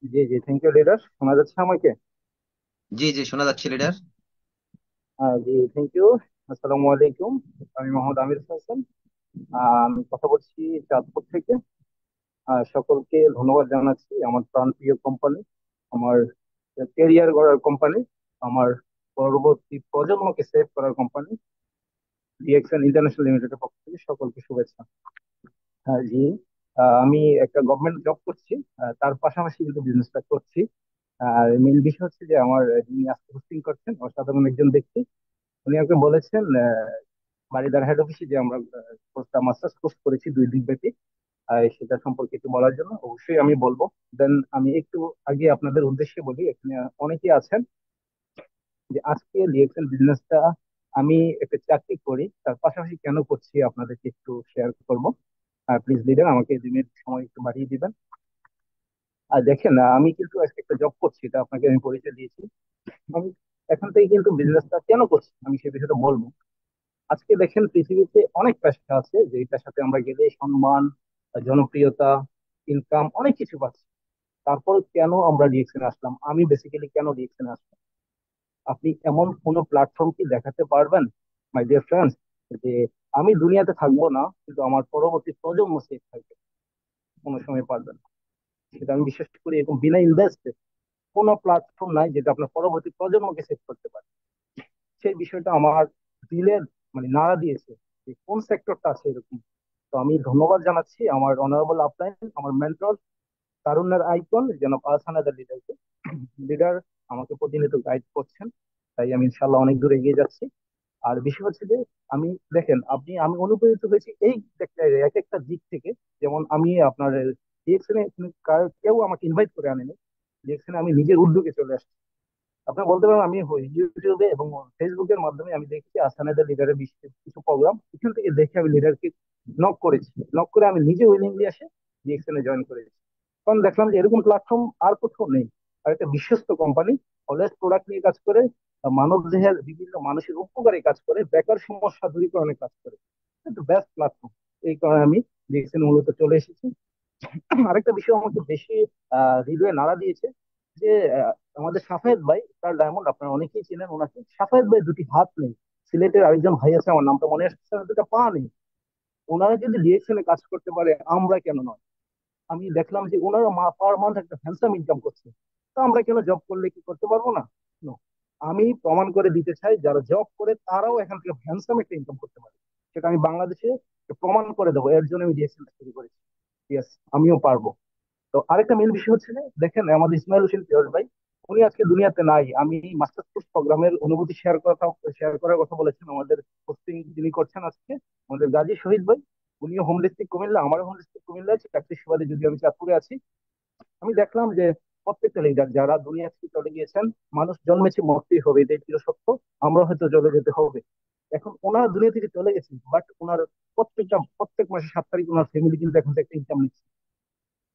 জি জি, thank you leader. শোনা যাচ্ছে আমাকে? জি জি, শোনা যাচ্ছে লিডার। G, thank you. আসসালামু আলাইকুম। আমি মোহাম্মদ আমির হাসান। আমি কথা বলছি চাঁদপুর থেকে। সকলকে ধন্যবাদ জানাচ্ছি। আমার প্রাণপ্রিয় কোম্পানি, আমার ক্যারিয়ার গড়ার কোম্পানি, আমার পরবর্তী প্রজন্মকে সেভ করার কোম্পানি ডিএক্সএন ইন্টারন্যাশনাল লিমিটেডের পক্ষ থেকে সকলকে শুভেচ্ছা। জি। আমি একটা গভর্নমেন্ট জব করছি, তার পাশাপাশি কিন্তু বিজনেসটা করছি। আর মেইন বিষয় হচ্ছে যে আমার যিনি আজকে হোস্টিং করছেন অসাধারণ একজন ব্যক্তি। উনি আমাকে বলেছেন বারিদার হেড অফিসে যে আমরা কোর্সটা মাস্টার্স কোর্স করেছি 2 দিন ব্যাপী, সেটা সম্পর্কে একটু বলার জন্য। অবশ্যই আমি বলবো। দেন আমি একটু আগে আপনাদের উদ্দেশ্যে বলি, এখানে অনেকেই আছেন যে আজকে ডিএক্সএল বিজনেসটা আমি একটা চাকরি করি, তার পাশাপাশি কেন করছি আপনাদেরকে একটু শেয়ার করবো। প্লিজ লিডার, আমাকে 2 মিনিট সময় একটু বাড়িয়ে দিবেন। আর দেখেন, আমি কিন্তু আজকে একটা জব করছি, এটা আপনাকে আমি পরিচয় দিয়েছি। আমি এখান থেকে কিন্তু বিজনেসটা কেন করছি আমি সে বিষয়টা বলবো। আজকে দেখেন, পৃথিবীতে অনেক পেশা আছে যেটার সাথে আমরা গেলে সম্মান, জনপ্রিয়তা, ইনকাম অনেক কিছু পাচ্ছি। তারপর কেন আমরা রিয়েকশনে আসলাম, আমি বেসিক্যালি কেন রিয়েকশনে আসলাম? আপনি এমন কোন প্ল্যাটফর্ম কি দেখাতে পারবেন, মাই ডিয়ার ফ্রেন্ডস, যে আমি দুনিয়াতে থাকবো না কিন্তু আমার পরবর্তী প্রজন্ম সেফ থাকবে? কোনো সময় পারবেন না। সেটা আমি বিশ্বাস করি। এরকম বিনা ইনভেস্টে কোনো প্ল্যাটফর্ম নাই যেটা আপনার পরবর্তী প্রজন্মকে সেভ করতে পারে। সেই বিষয়টা আমার দিলের মানে নাড়া দিয়েছে যে কোন সেক্টরটা আছে এরকম। তো আমি ধন্যবাদ জানাচ্ছি আমার অনারেবল আপলাইন, আমার মেন্টর, তারুণ্যের আইকন জনাব আহসান আদা লিডারকে। লিডার আমাকে প্রতিনিয়ত গাইড করছেন, তাই আমি ইনশাল্লাহ অনেক দূর এগিয়ে যাচ্ছি। আর বিষয় হচ্ছে যে আমি দেখেন, আমি অনুপ্রেরিত হয়েছি এই এক একটা দিক থেকে। যেমন আমি আপনার ডিএক্সএনে কেউ আমাকে ইনভাইট করে আনেনি, ডিএক্সএনে আমি নিজের উদ্যোগে চলে আসছি। আপনি বলতে পারেন আমি ইউটিউবে এবং ফেসবুকের মাধ্যমে আমি দেখছি আসানাদের লিডারের কিছু প্রোগ্রাম, এখান থেকে দেখে আমি লিডারকে নক করেছি। নক করে আমি নিজে উইলিংলি আসে ডিএক্সএন এ জয়েন করেছি। কারণ দেখলাম যে এরকম প্ল্যাটফর্ম আর কোথাও নেই। আর একটা বিশ্বস্ত কোম্পানি, অলওয়েজ প্রোডাক্ট নিয়ে কাজ করে, মানব দেহের বিভিন্ন মানুষের উপকারে কাজ করে, বেকার সমস্যা দূরীকরণে কাজ করে। কিন্তু বেস্ট প্ল্যাটফর্ম। এই কারণে আমি ডিএক্সএন মূলত চলে এসেছি। আরেকটা বিষয় আমাকে বেশি হৃদয়ে নাড়া দিয়েছে যে আমাদের সাফায়েত ভাই, তার ডায়মন্ড, আপনারা অনেকেই চেনেন ওনাকে। সাফায়েত ভাই দুটি হাত নেই, সিলেটের আরেকজন ভাই আছে, আমার নামটা মনে আসছে না, দুটা পা নেই। ওনারা যদি ডিরেকশনে কাজ করতে পারে, আমরা কেন নয়? আমি দেখলাম যে ওনারা পার মান্থ একটা হ্যান্ডসাম ইনকাম করছে। তো আমরা কেন জব করলে কি করতে পারবো না? No. আমি প্রমাণ করে দিতে চাই যারা জব করে তারাও এখান থেকে হ্যান্ডসাম একটা ইনকাম করতে পারে। সেটা আমি বাংলাদেশে প্রমাণ করে দেবো। এর জন্য আমি ডিএক্সএল শুরু করেছি। ইয়েস, আমিও পারবো। তো আরেকটা মেন বিষয় হচ্ছে যে দেখেন, আমাদের ইসমাইল হোসেন পিয়স ভাই, উনি আজকে দুনিয়াতে নাই। আমি মাস্টার্স কোর্স প্রোগ্রামের অনুভূতি শেয়ার করার কথা বলেছেন আমাদের হোস্টিং যিনি করছেন আজকে, আমাদের গাজী শহীদ ভাই। উনিও হোম ডিস্ট্রিক্ট কুমিল্লা, আমারও হোম ডিস্ট্রিক্ট কুমিল্লা আছে, চাকরির সুবাদে যদি আমি চাঁদপুরে আছি। আমি দেখলাম যে প্রত্যেকটা লিডার যারা দুনিয়া থেকে চলে গিয়েছেন, মানুষ জন্মেছে মরতেই হবে, এটাই চির সত্য। আমরা হয়তো চলে যেতে হবে। এখন ওনারা দুনিয়া থেকে চলে গেছেন, বাট ওনার প্রত্যেক মাসে 7 তারিখ ওনার ফ্যামিলি কিন্তু এখন থেকে একটা ইনকাম নিচ্ছে।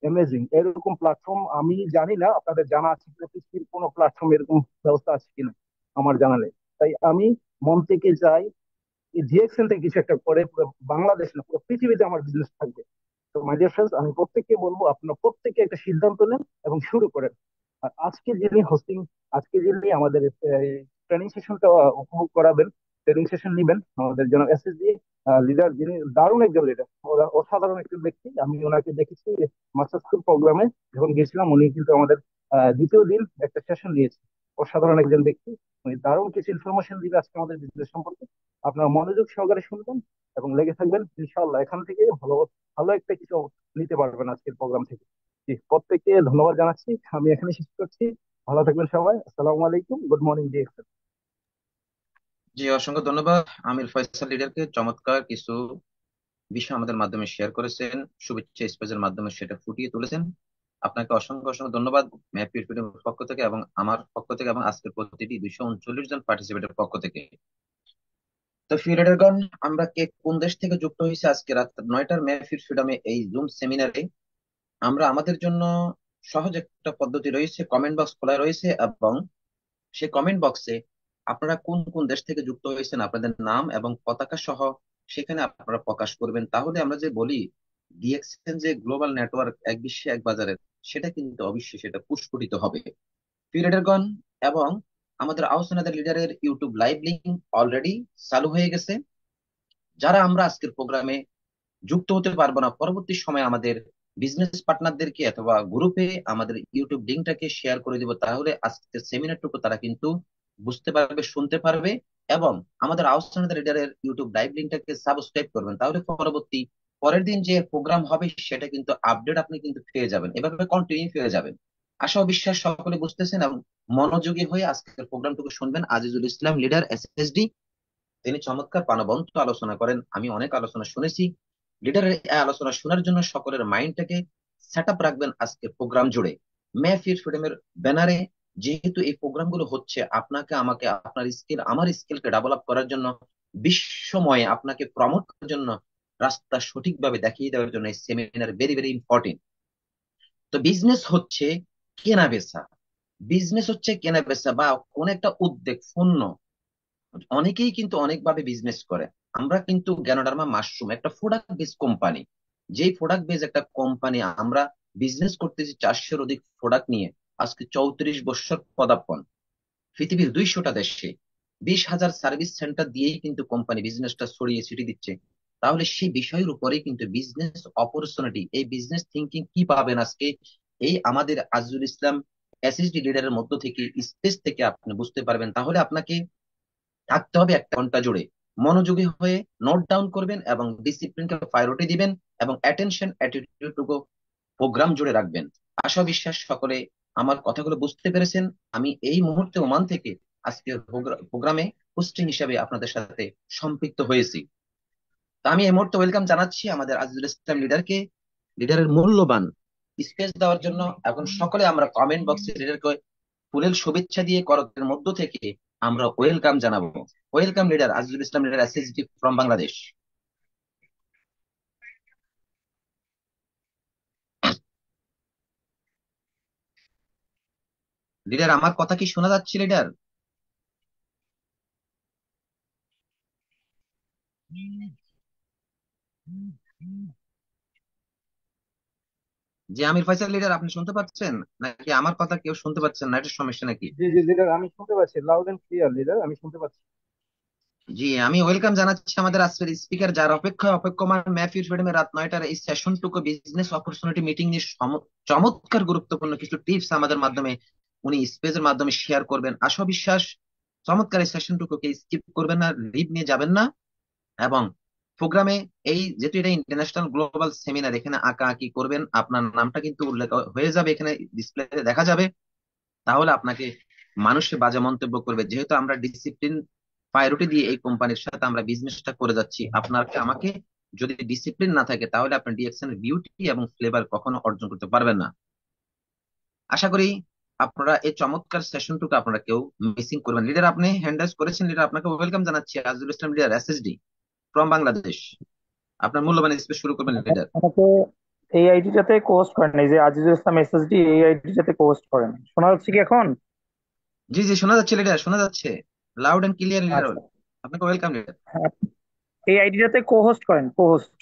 অ্যামেজিং। এরকম প্ল্যাটফর্ম আমি জানি না আপনাদের জানা আছে কিনা, পৃথিবীর কোনো প্ল্যাটফর্ম এরকম ব্যবস্থা আছে কিনা, আমার জানা নেই। তাই আমি মন থেকে চাই এই জিএক্সএন থেকে কিছু একটা করে পুরো বাংলাদেশ না পুরো পৃথিবীতে আমার বিজনেস থাকবে। তো মাই ডিয়ার ফ্রেন্ডস, আমি প্রত্যেককে বলবো আপনারা প্রত্যেকে একটা সিদ্ধান্ত নেন এবং শুরু করেন। আর আজকে যিনি আমাদের ট্রেনিং সেশনটা উপভোগ করাবেন, ট্রেনিং সেশন নিবেন, আমাদের জন্য এসএসডি লিডার, যিনি দারুণ একজন লিডার, অসাধারণ একজন ব্যক্তি। আমি ওনাকে দেখেছি মাস্টার স্কুল প্রোগ্রামে যখন গেছিলাম। উনি কিন্তু আমাদের দ্বিতীয় দিন একটা সেশন নিয়েছে। অসাধারণ একজন ব্যক্তি। উনি দারুণ কিছু ইনফরমেশন দিবে আজকে আমাদের বিজনেস সম্পর্কে। আপনারা মনোযোগ সহকারে শুনবেন এবং লেগে থাকবেন। ইনশাল্লাহ এখান থেকে ভালো ভালো একটা কিছু নিতে পারবেন আজকের প্রোগ্রাম থেকে। জি, প্রত্যেককে ধন্যবাদ জানাচ্ছি। আমি এখানে শেষ করছি। ভালো থাকবেন সবাই। আসসালামু আলাইকুম, গুড মর্নিং জি। জি, অসংখ্য ধন্যবাদ আমির ফয়সাল লিডারকে। চমৎকার কিছু বিষয় আমাদের মাধ্যমে শেয়ার করেছেন, শুভেচ্ছা স্পেজের মাধ্যমে সেটা ফুটিয়ে তুলেছেন। আপনাকে অসংখ্য অসংখ্য ধন্যবাদ ম্যাপির পক্ষ থেকে এবং আমার পক্ষ থেকে এবং আজকের প্রতিটি 239 জন পার্টিসিপেটের পক্ষ থেকে। তো প্রিয় লিডারগণ, আমরা কে কোন দেশ থেকে যুক্ত হয়েছে আজকে রাত 9টার ম্যাপির ফ্রিডমে এই জুম সেমিনারে, আমরা আমাদের জন্য সহজ একটা পদ্ধতি রয়েছে, কমেন্ট বক্স খোলা রয়েছে এবং সেই কমেন্ট বক্সে আপনারা কোন কোন দেশ থেকে যুক্ত হয়েছেন আপনাদের নাম এবং পতাকা সহ সেখানে আপনারা প্রকাশ করবেন। তাহলে আমরা যে বলি ডিএক্সএন যে গ্লোবাল নেটওয়ার্ক, এক বিশ্বে এক বাজারে, সেটা কিন্তু অবশ্যই সেটা পুস্ফুটিত হবে। প্রিয় লিডারগণ, এবং আমাদের আহসানাদের লিডারের ইউটিউব লাইভ লিংক অলরেডি চালু হয়ে গেছে। যারা আমরা আজকের প্রোগ্রামে যুক্ত হতে পারবো না, পরবর্তী সময়ে আমাদের বিজনেস পার্টনারদেরকে অথবা গ্রুপে আমাদের ইউটিউব লিঙ্কটাকে শেয়ার করে দিব, তাহলে আজকের সেমিনারটুকু তারা কিন্তু বুঝতে পারবে, শুনতে পারবে। এবং আমাদের আউটস্ট্যান্ডার্ড লিডারের ইউটিউব লাইভ লিঙ্কটাকে সাবস্ক্রাইব করবেন, তাহলে পরবর্তী পরের দিন যে প্রোগ্রাম হবে সেটা কিন্তু আপডেট আপনি কিন্তু পেয়ে যাবেন, এভাবে কন্টিনিউ পেয়ে যাবেন। আশা ও বিশ্বাস সকলে বুঝতেছেন এবং মনোযোগী হয়ে আজকের প্রোগ্রামটুকু শুনবেন। আজিজুল ইসলাম লিডার, এসএসডি, তিনি চমৎকার প্রাণবন্ত আলোচনা করেন। আমি অনেক আলোচনা শুনেছি। লিডারের এই আলোচনা শোনার জন্য সকলের মাইন্ডটাকে সেট আপ রাখবেন আজকে প্রোগ্রাম জুড়ে। মেহফিল ফ্রিডমের ব্যানারে যেহেতু এই প্রোগ্রাম গুলো হচ্ছে, আপনাকে আমাকে আপনার স্কিল আমার স্কিলকে ডেভেলপ করার জন্য, বিশ্বময়ে আপনাকে প্রমোট করার জন্য, রাস্তা সঠিকভাবে দেখিয়ে দেওয়ার জন্য এই সেমিনার ভেরি ভেরি ইম্পর্টেন্ট। তো বিজনেস হচ্ছে কেনা বেচা। বিজনেস হচ্ছে কেনা বেচা বা কোন একটা উদ্যোগ পণ্য। অনেকেই কিন্তু অনেকভাবে বিজনেস করে। আমরা কিন্তু গ্যানোডার্মা মাশরুম একটা প্রোডাক্ট বেস কোম্পানি। যেই প্রোডাক্ট বেস একটা কোম্পানি, আমরা বিজনেস করতেছি 400-এর অধিক প্রোডাক্ট নিয়ে। আজকে 34 বছর পদার্পণ, পৃথিবীর 200টা দেশে 20,000 সার্ভিস সেন্টার দিয়েই কিন্তু কোম্পানি বিজনেসটা ছড়িয়ে ছিটিয়ে দিচ্ছে। তাহলে সেই বিষয়ের উপরেই কিন্তু বিজনেস অপরচুনিটি, এই বিজনেস থিঙ্কিং কি পাবেন আজকে এই আমাদের আজিজুল ইসলাম এসএসডি লিডারের মধ্য থেকে, স্পেস থেকে আপনি বুঝতে পারবেন। তাহলে আপনাকে থাকতে হবে 1 ঘন্টা জুড়ে, মনোযোগী হয়ে নোট ডাউন করবেন এবং ডিসিপ্লিনকে প্রায়োরিটি দিবেন এবং অ্যাটেনশন অ্যাটিটিউডটুকু প্রোগ্রাম জুড়ে রাখবেন। আশা বিশ্বাস সকলে আমার কথাগুলো বুঝতে পেরেছেন। আমি এই মুহূর্তে ওমান থেকে আজকের প্রোগ্রামে হোস্টিং হিসেবে আপনাদের সাথে সম্পৃক্ত হয়েছি। তা আমি এই মুহূর্তে ওয়েলকাম জানাচ্ছি আমাদের আজিজুল ইসলাম লিডারকে, লিডারের মূল্যবান স্পেস দেওয়ার জন্য। এখন সকলে আমরা কমেন্ট বক্সে লিডারকে ফুলেল শুভেচ্ছা দিয়ে করতের মধ্য থেকে আমরা ওয়েলকাম জানাবো। Welcome leader Azizul Islam leader, SSD from Bangladesh. Leader, আমার কথা কি শোনা যাচ্ছে লিডার? জি আমির ফয়সাল লিডার, আপনি শুনতে পাচ্ছেন নাকি আমার কথা কেউ শুনতে পাচ্ছেন না? এটার সমস্যা নাকি? জি জি লিডার, আমি শুনতে পাচ্ছি লাউড এন্ড ক্লিয়ার লিডার, আমি শুনতে পাচ্ছি। জি, আমি ওয়েলকাম জানাচ্ছি আমাদের আজকের স্পিকার, যার অপেক্ষায় অপেক্ষমান মেহফিল ফ্রিডমে রাত 9টার এই সেশনটুকু বিজনেস অপরচুনিটি মিটিং নিয়ে চমৎকার গুরুত্বপূর্ণ কিছু টিপস আমাদের মাধ্যমে উনি স্পেসের মাধ্যমে শেয়ার করবেন। আশা বিশ্বাস চমৎকার এই সেশনটুকুকে স্কিপ করবেন না, লিভ নিয়ে যাবেন না। এবং প্রোগ্রামে এই যেহেতু এটা ইন্টারন্যাশনাল গ্লোবাল সেমিনার, এখানে আঁকা আঁকি করবেন, আপনার নামটা কিন্তু উল্লেখ হয়ে যাবে, এখানে ডিসপ্লেতে দেখা যাবে। তাহলে আপনাকে মানুষে বাজে মন্তব্য করবে। যেহেতু আমরা ডিসিপ্লিন প্রায়োরিটি দিয়ে এই কোম্পানির সাথে আমরা বিজনেসটা করে যাচ্ছি, আপনাকে আমাকে যদি ডিসিপ্লিন না থাকে তাহলে আপনি ডিএক্সএন এর বিউটি এবং ফ্লেভার কখনো অর্জন করতে পারবেন না। আশা করি আপনারা এই চমৎকার সেশনটুকু আপনারা কেউ মিসিং করবেন। লিডার, আপনি হ্যান্ড রাইজ করেছেন। লিডার, আপনাকে ওয়েলকাম জানাচ্ছি, Azizul Islam leader, SSD from Bangladesh. আপনার মূল্যবান স্পেস শুরু করবেন লিডার। আমাকে এই আইডিটাতে কোস্ট করেন, এই যে আজিজুল ইসলাম এসএসডি, এই আইডিটাতে কোস্ট করেন। শোনা যাচ্ছে কি এখন? জি জি, শোনা যাচ্ছে লিডার, শোনা যাচ্ছে লাউড এন্ড ক্লিয়ার লিডার। আচ্ছা, আপনাকে ওয়েলকাম লিডার। হ্যাঁ, এই আইডিটাতে কোহোস্ট করেন, কোহোস্ট।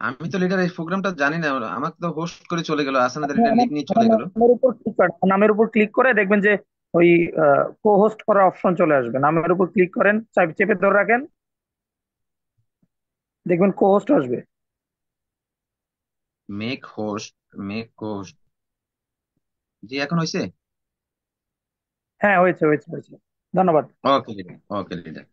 আমি তো লিডার এই প্রোগ্রামটা জানি না, আমাকে তো হোস্ট করে চলে গেল, আসানাদের আপনি লিডার আমার লিভ নিয়ে আমার চলে গেল। নামের উপর ক্লিক করেন, নামের উপর ক্লিক করে দেখবেন যে ওই কোহোস্ট করার অপশন চলে আসবে। নামের উপর ক্লিক করেন, চেপে ধরে রাখেন, দেখবেন কোহোস্ট আসবে। Make host, make host. জি, এখন হয়েছে। হ্যাঁ, হয়েছে হয়েছে হয়েছে। ধন্যবাদ। Okay leader, okay leader.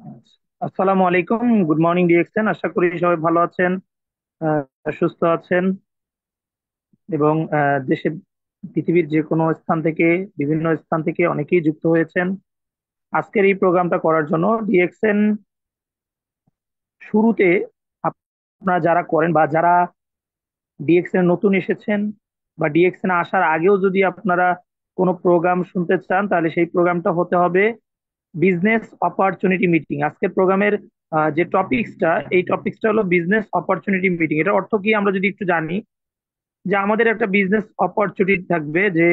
আচ্ছা। আসসালামু আলাইকুম, গুড মর্নিং ডিএক্সএন। আশা করি সবাই ভালো আছেন, সুস্থ আছেন এবং দেশের পৃথিবীর যে কোনো স্থান থেকে, বিভিন্ন স্থান থেকে অনেকেই যুক্ত হয়েছেন আজকের এই প্রোগ্রামটা করার জন্য। ডিএক্সএন শুরুতে আপনারা যারা করেন বা যারা ডিএক্সএন নতুন এসেছেন বা ডিএক্সএন আসার আগেও যদি আপনারা কোনো প্রোগ্রাম শুনতে চান, তাহলে সেই প্রোগ্রামটা হতে হবে বিজনেস অপরচুনিটি মিটিং। আজকের প্রোগ্রামের যে টপিকসটা, এই টপিকসটা হলো বিজনেস অপরচুনিটি মিটিং। এটার অর্থ কি আমরা যদি একটু জানি, যে আমাদের একটা বিজনেস অপরচুনিটি থাকবে, যে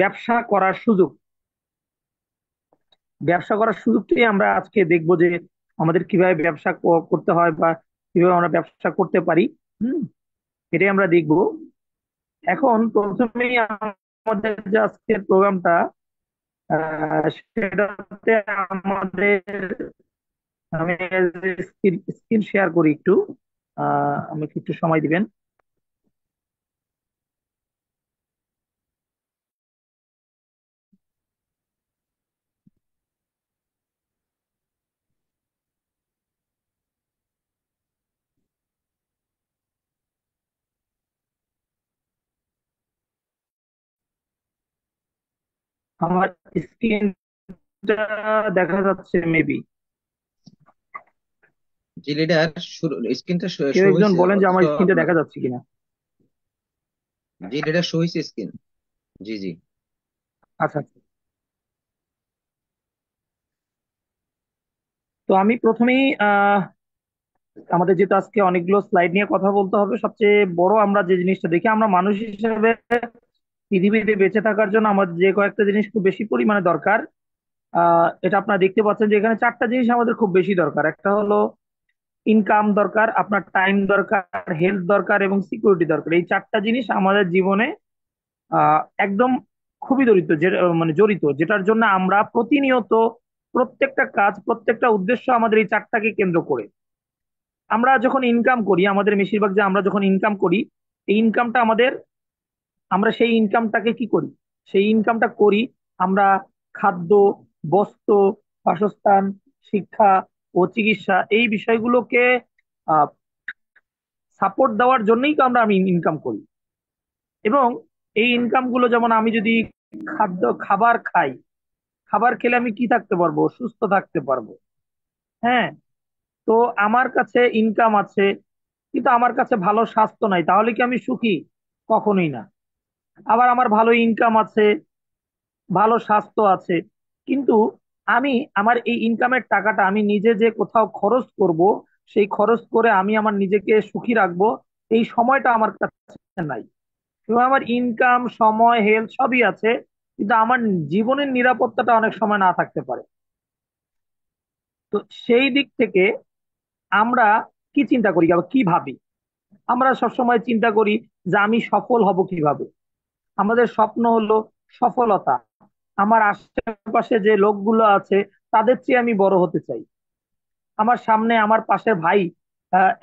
ব্যবসা করার সুযোগ। ব্যবসা করার সুযোগটাই আমরা আজকে দেখবো, যে আমাদের কিভাবে ব্যবসা করতে হয় বা কিভাবে আমরা ব্যবসা করতে পারি। হুম, এটাই আমরা দেখবো। এখন প্রথমেই আমাদের যে আজকের প্রোগ্রামটা, সেটাতে আমাদের, আমি স্ক্রিন শেয়ার করি একটু। আমাকে একটু সময় দিবেন। আমার স্ক্রিনটা দেখা যাচ্ছে মেবি। জি লিডার, স্ক্রিনটা কেউ শো একজন হয়েছে বলেন যে অথচ আমার স্ক্রিনটা আপনার। দেখা যাচ্ছে কিনা। জি লিডার, শো হয়েছে স্ক্রিন। জি জি। আচ্ছা আচ্ছা। তো আমি প্রথমেই আমাদের যেহেতু আজকে অনেকগুলো স্লাইড নিয়ে কথা বলতে হবে, সবচেয়ে বড় আমরা যে জিনিসটা দেখি, আমরা মানুষ হিসেবে পৃথিবীতে বেঁচে থাকার জন্য আমাদের যে কয়েকটা জিনিস খুব বেশি পরিমাণে দরকার, এটা আপনারা দেখতে পাচ্ছেন যে এখানে চারটা জিনিস আমাদের খুব বেশি দরকার। একটা হলো ইনকাম দরকার, আপনার টাইম দরকার, হেলথ দরকার এবং সিকিউরিটি দরকার। এই চারটা জিনিস আমাদের জীবনে একদম খুবই জড়িত, যেটার জন্য আমরা প্রতিনিয়ত প্রত্যেকটা কাজ, প্রত্যেকটা উদ্দেশ্য আমাদের এই চারটাকে কেন্দ্র করে। আমরা যখন ইনকাম করি, আমাদের বেশিরভাগ যে আমরা যখন ইনকাম করি, এই ইনকামটা আমাদের, আমরা সেই ইনকামটাকে কি করি, সেই ইনকামটা করি আমরা খাদ্য, বস্ত্র, বাসস্থান, শিক্ষা ও চিকিৎসা, এই বিষয়গুলোকে সাপোর্ট দেওয়ার জন্যই তো আমি ইনকাম করি। এবং এই ইনকাম গুলো, যেমন আমি যদি খাবার খাই, খাবার খেলে আমি কি থাকতে পারবো, সুস্থ থাকতে পারবো। হ্যাঁ। তো আমার কাছে ইনকাম আছে, কিন্তু আমার কাছে ভালো স্বাস্থ্য নাই, তাহলে কি আমি সুখী? কখনোই না। আবার আমার ভালো ইনকাম আছে, ভালো স্বাস্থ্য আছে, কিন্তু আমি আমার এই ইনকামের টাকাটা আমি নিজে যে কোথাও খরচ করব, সেই খরচ করে আমি আমার নিজেকে সুখী রাখবো, এই সময়টা আমার কাছে নাই। এবং আমার ইনকাম, সময়, হেলথ সবই আছে, কিন্তু আমার জীবনের নিরাপত্তাটা অনেক সময় না থাকতে পারে। তো সেই দিক থেকে আমরা কি চিন্তা করি বা কি ভাবি? আমরা সবসময় চিন্তা করি যে আমি সফল হব কিভাবে। আমাদের স্বপ্ন হলো সফলতা। আমার আশেপাশে যে লোকগুলো আছে, তাদের চেয়ে আমি বড় হতে চাই। আমার সামনে আমার পাশের ভাই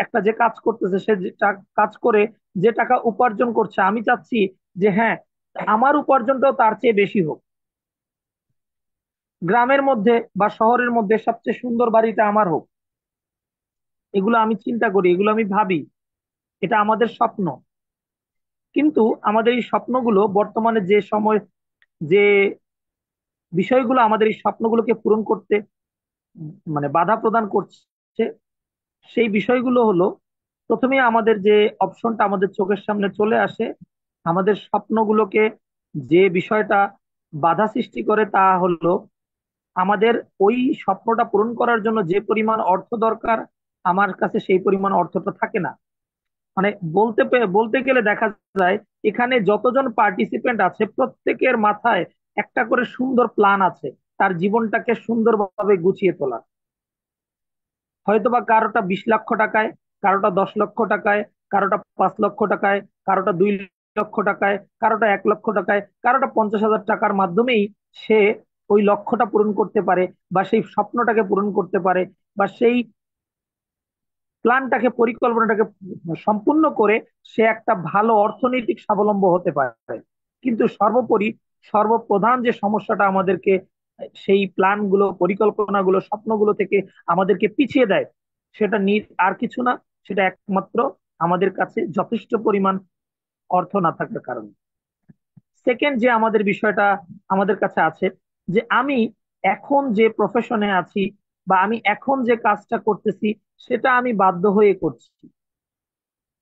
একটা যে কাজ করতেছে, সে যে কাজ করে যে টাকা উপার্জন করছে, আমি চাচ্ছি যে হ্যাঁ, আমার উপার্জনটাও তার চেয়ে বেশি হোক। গ্রামের মধ্যে বা শহরের মধ্যে সবচেয়ে সুন্দর বাড়িটা আমার হোক। এগুলো আমি চিন্তা করি, এগুলো আমি ভাবি, এটা আমাদের স্বপ্ন। কিন্তু আমাদের এই স্বপ্নগুলো বর্তমানে যে সময়, যে বিষয়গুলো আমাদের এই স্বপ্নগুলোকে পূরণ করতে বাধা প্রদান করছে, সেই বিষয়গুলো হলো, প্রথমে আমাদের যে অপশনটা আমাদের চোখের সামনে চলে আসে, আমাদের স্বপ্নগুলোকে যে বিষয়টা বাধা সৃষ্টি করে, তা হলো আমাদের ওই স্বপ্নটা পূরণ করার জন্য যে পরিমাণ অর্থ দরকার, আমার কাছে সেই পরিমাণ অর্থটা থাকে না। মানে বলতে গেলে দেখা যায় এখানে যতজন পার্টিসিপেন্ট আছে, প্রত্যেকের মাথায় একটা করে সুন্দর প্ল্যান আছে, তার জীবনটাকে সুন্দরভাবে গুছিয়ে তোলা। হয়তোবা কারোটা 20 লক্ষ টাকায়, কারোটা 10 লক্ষ টাকায়, কারোটা 5 লক্ষ টাকায়, কারোটা 2 লক্ষ টাকায়, কারোটা 1 লক্ষ টাকায়, কারোটা 50,000 টাকার মাধ্যমেই সে ওই লক্ষ্যটা পূরণ করতে পারে, বা সেই স্বপ্নটাকে পূরণ করতে পারে, বা সেই প্ল্যানটাকে, পরিকল্পনাটাকে সম্পূর্ণ করে সে একটা ভালো অর্থনৈতিক স্বাবলম্ব হতে পারে। কিন্তু সর্বোপরি, সর্বপ্রধান যে সমস্যাটা আমাদেরকে সেই প্ল্যানগুলো, পরিকল্পনাগুলো, স্বপ্নগুলো থেকে আমাদেরকে পিছিয়ে দেয়, সেটা আর কিছু না, সেটা একমাত্র আমাদের কাছে যথেষ্ট পরিমাণ অর্থ না থাকার কারণে। সেকেন্ড যে আমাদের বিষয়টা আমাদের কাছে আছে, যে আমি এখন যে প্রফেশনে আছি, বা আমি এখন যে কাজটা করতেছি, সেটা আমি বাধ্য হয়ে করছি,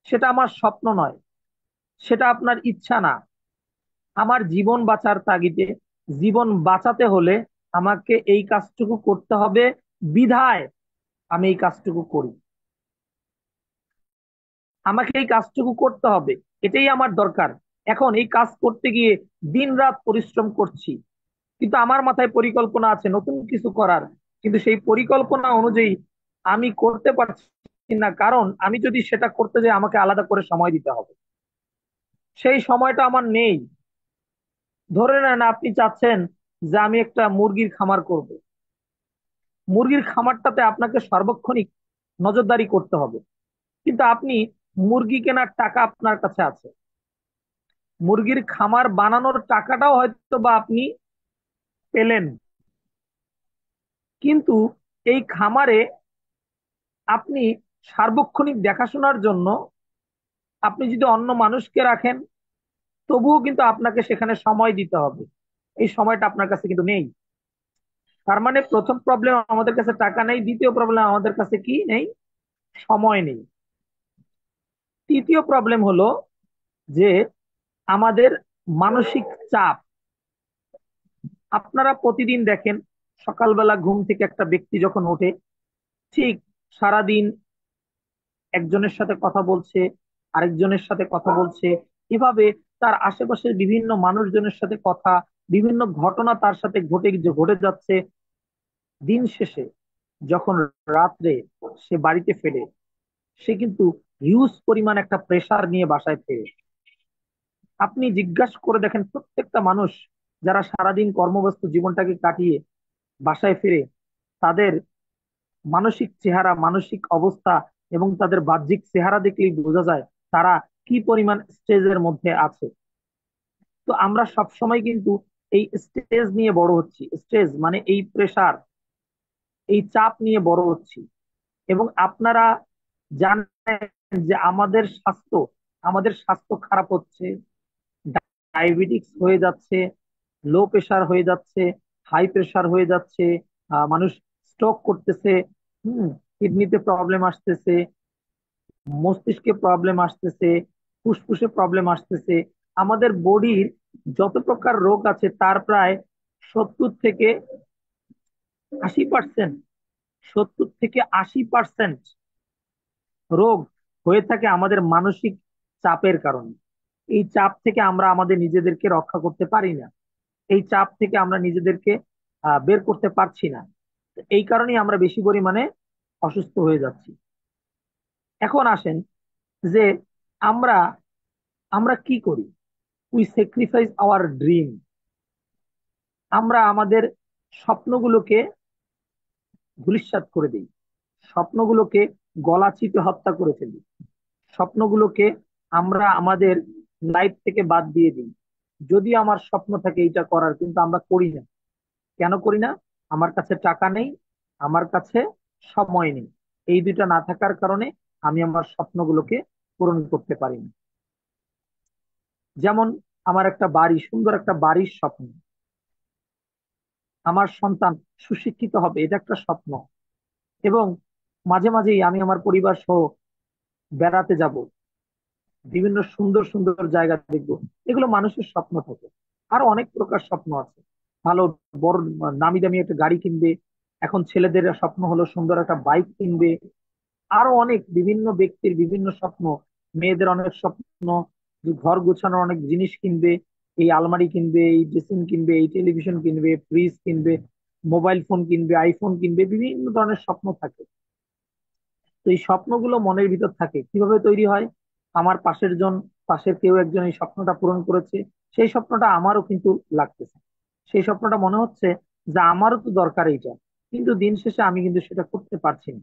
সেটা আমার স্বপ্ন নয়, সেটা আপনার ইচ্ছা না। আমার জীবন বাঁচার তাগিদে, জীবন বাঁচাতে হলে আমাকে এই কাজটুকু করতে হবে, বিধায় আমি এই কাজটুকু করি। আমাকে এই কাজটুকু করতে হবে, এটাই আমার দরকার। এখন এই কাজ করতে গিয়ে দিন রাত পরিশ্রম করছি, কিন্তু আমার মাথায় পরিকল্পনা আছে নতুন কিছু করার, কিন্তু সেই পরিকল্পনা অনুযায়ী আমি করতে পারছি না, কারণ আমি যদি সেটা করতে যাই আমাকে আলাদা করে সময় দিতে হবে, সেই সময়টা আমার নেই। ধরে নেন আপনি চাচ্ছেন যে আমি একটা মুরগির খামার করব, মুরগির খামারটাতে আপনাকে সার্বক্ষণিক নজরদারি করতে হবে, কিন্তু আপনি মুরগি কেনার টাকা আপনার কাছে আছে, মুরগির খামার বানানোর টাকাটাও হয়তো বা আপনি পেলেন, কিন্তু এই খামারে আপনি সার্বক্ষণিক দেখাশোনার জন্য আপনি যদি অন্য মানুষকে রাখেন, তবুও কিন্তু আপনাকে সেখানে সময় দিতে হবে, এই সময়টা আপনার কাছে কিন্তু নেই। তার মানে প্রথম প্রবলেম আমাদের কাছে টাকা নেই, দ্বিতীয় প্রবলেম আমাদের কাছে কি নেই, সময় নেই। তৃতীয় প্রবলেম হলো যে আমাদের মানসিক চাপ। আপনারা প্রতিদিন দেখেন সকালবেলা ঘুম থেকে একটা ব্যক্তি যখন ওঠে, ঠিক সারাদিন একজনের সাথে কথা বলছে, আরেকজনের সাথে কথা বলছে, এভাবে তার আশেপাশের বিভিন্ন মানুষজনের সাথে কথা, বিভিন্ন ঘটনা তার সাথে ঘটে ঘটে যাচ্ছে। দিন শেষে যখন রাত্রে সে বাড়িতে ফেরে, সে কিন্তু হিউজ পরিমাণ একটা প্রেসার নিয়ে বাসায় ফেরে। আপনি জিজ্ঞাসা করে দেখেন প্রত্যেকটা মানুষ যারা সারাদিন কর্মব্যস্ত জীবনটাকে কাটিয়ে বাসায় ফিরে, তাদের মানসিক চেহারা, মানসিক অবস্থা এবং তাদের বাহ্যিক চেহারা দেখলেই বোঝা যায় তারা কি পরিমাণ স্ট্রেসের মধ্যে আছে। তো আমরা সব সময় কিন্তু এই স্ট্রেস নিয়ে বড় হচ্ছি, স্ট্রেস মানে এই প্রেসার, এই চাপ নিয়ে বড় হচ্ছি। এবং আপনারা জানেন যে আমাদের স্বাস্থ্য খারাপ হচ্ছে, ডায়াবেটিক্স হয়ে যাচ্ছে, লো প্রেসার হয়ে যাচ্ছে, হাই প্রেসার হয়ে যাচ্ছে, মানুষ স্ট্রোক করতেছে, কিডনিতে প্রবলেম আসতেছে, মস্তিষ্কে প্রবলেম আসতেছে, ফুসফুসে প্রবলেম আসতেছে। আমাদের বডির যত প্রকার রোগ আছে তার প্রায় 70 থেকে 80%, 70 থেকে 80% রোগ হয়ে থাকে আমাদের মানসিক চাপের কারণে। এই চাপ থেকে আমরা আমাদের নিজেদেরকে রক্ষা করতে পারি না, এই চাপ থেকে আমরা নিজেদেরকে বের করতে পারছি না। এই কারণেই আমরা বেশি পরিমাণে অসুস্থ হয়ে যাচ্ছি। এখন আসেন যে আমরা আমরা কি করি, উই স্যাক্রিফাইস আওয়ার ড্রিম। আমরা আমাদের স্বপ্নগুলোকে ধূলিসাৎ করে দিই, স্বপ্নগুলোকে গলা চিপে হত্যা করে ফেলি, স্বপ্নগুলোকে আমরা আমাদের লাইফ থেকে বাদ দিয়ে দিই। যদি আমার স্বপ্ন থাকে এইটা করার, কিন্তু আমরা করি না। কেন করি না? আমার কাছে টাকা নেই, আমার কাছে সময় নেই। এই দুইটা না থাকার কারণে আমি আমার স্বপ্নগুলোকে পূরণ করতে পারি না। যেমন আমার একটা বাড়ি, সুন্দর একটা বাড়ির স্বপ্ন, আমার সন্তান সুশিক্ষিত হবে, এটা একটা স্বপ্ন। এবং মাঝে মাঝেই আমি আমার পরিবার সহ বেড়াতে যাব, বিভিন্ন সুন্দর সুন্দর জায়গা দেখবো, এগুলো মানুষের স্বপ্ন থাকে। আরো অনেক প্রকার স্বপ্ন আছে, ভালো বড় নামি দামি একটা গাড়ি কিনবে, এখন ছেলেদের স্বপ্ন হলো সুন্দর একটা বাইক কিনবে, আরো অনেক বিভিন্ন ব্যক্তির বিভিন্ন স্বপ্ন, মেয়েদের অনেক স্বপ্ন যে ঘর গোছানোর অনেক জিনিস কিনবে, এই আলমারি কিনবে, এই ড্রেসিং কিনবে, এই টেলিভিশন কিনবে, ফ্রিজ কিনবে, মোবাইল ফোন কিনবে, আইফোন কিনবে, বিভিন্ন ধরনের স্বপ্ন থাকে। তো এই স্বপ্নগুলো মনের ভিতর থাকে, কিভাবে তৈরি হয়? আমার পাশের কেউ একজন এই স্বপ্নটা পূরণ করেছে, সেই স্বপ্নটা আমারও কিন্তু লাগতেছে, সেই স্বপ্নটা মনে হচ্ছে যে আমারও তো দরকার এইটা, কিন্তু দিন শেষে আমি কিন্তু সেটা করতে পারছি না।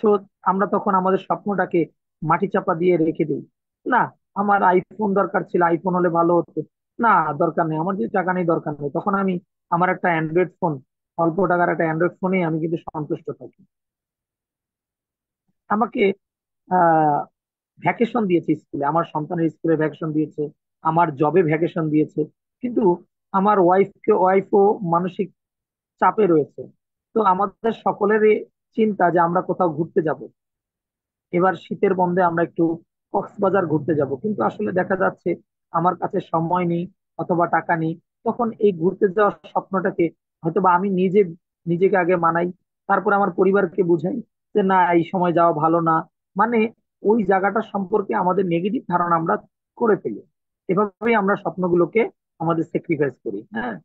সো আমরা তখন আমাদের স্বপ্নটাকে মাটি চাপা দিয়ে রেখে দিই। না, আমার আইফোন দরকার ছিল, আইফোন হলে ভালো হতো। না, দরকার নেই, আমার যদি টাকা নেই দরকার নেই, তখন আমি আমার একটা অ্যান্ড্রয়েড ফোন, অল্প টাকার একটা অ্যান্ড্রয়েড ফোনে আমি কিন্তু সন্তুষ্ট থাকি। আমাকে আহ ভ্যাকেশন দিয়েছে স্কুলে, আমার সন্তানের স্কুলে ভ্যাকেশন দিয়েছে, আমার জবে ভ্যাকেশন দিয়েছে, কিন্তু আমার ওয়াইফও মানসিক চাপে রয়েছে। তো আমাদের সকলেরই চিন্তা যে আমরা কোথাও ঘুরতে যাব, এবার শীতের বন্ধে আমরা একটু কক্সবাজার ঘুরতে যাব, কিন্তু আসলে দেখা যাচ্ছে আমার কাছে সময় নেই অথবা টাকা নেই। তখন এই ঘুরতে যাওয়ার স্বপ্নটাকে হয়তোবা আমি নিজেকে আগে মানাই, তারপর আমার পরিবারকে বুঝাই যে না, এই সময় যাওয়া ভালো না। মানে ওই জায়গাটা সম্পর্কে আমাদের নেগেটিভ ধারণা আমরা করে ফেলি। এভাবেই আমরা স্বপ্নগুলোকে আমাদের স্যাক্রিফাইস করি। হ্যাঁ,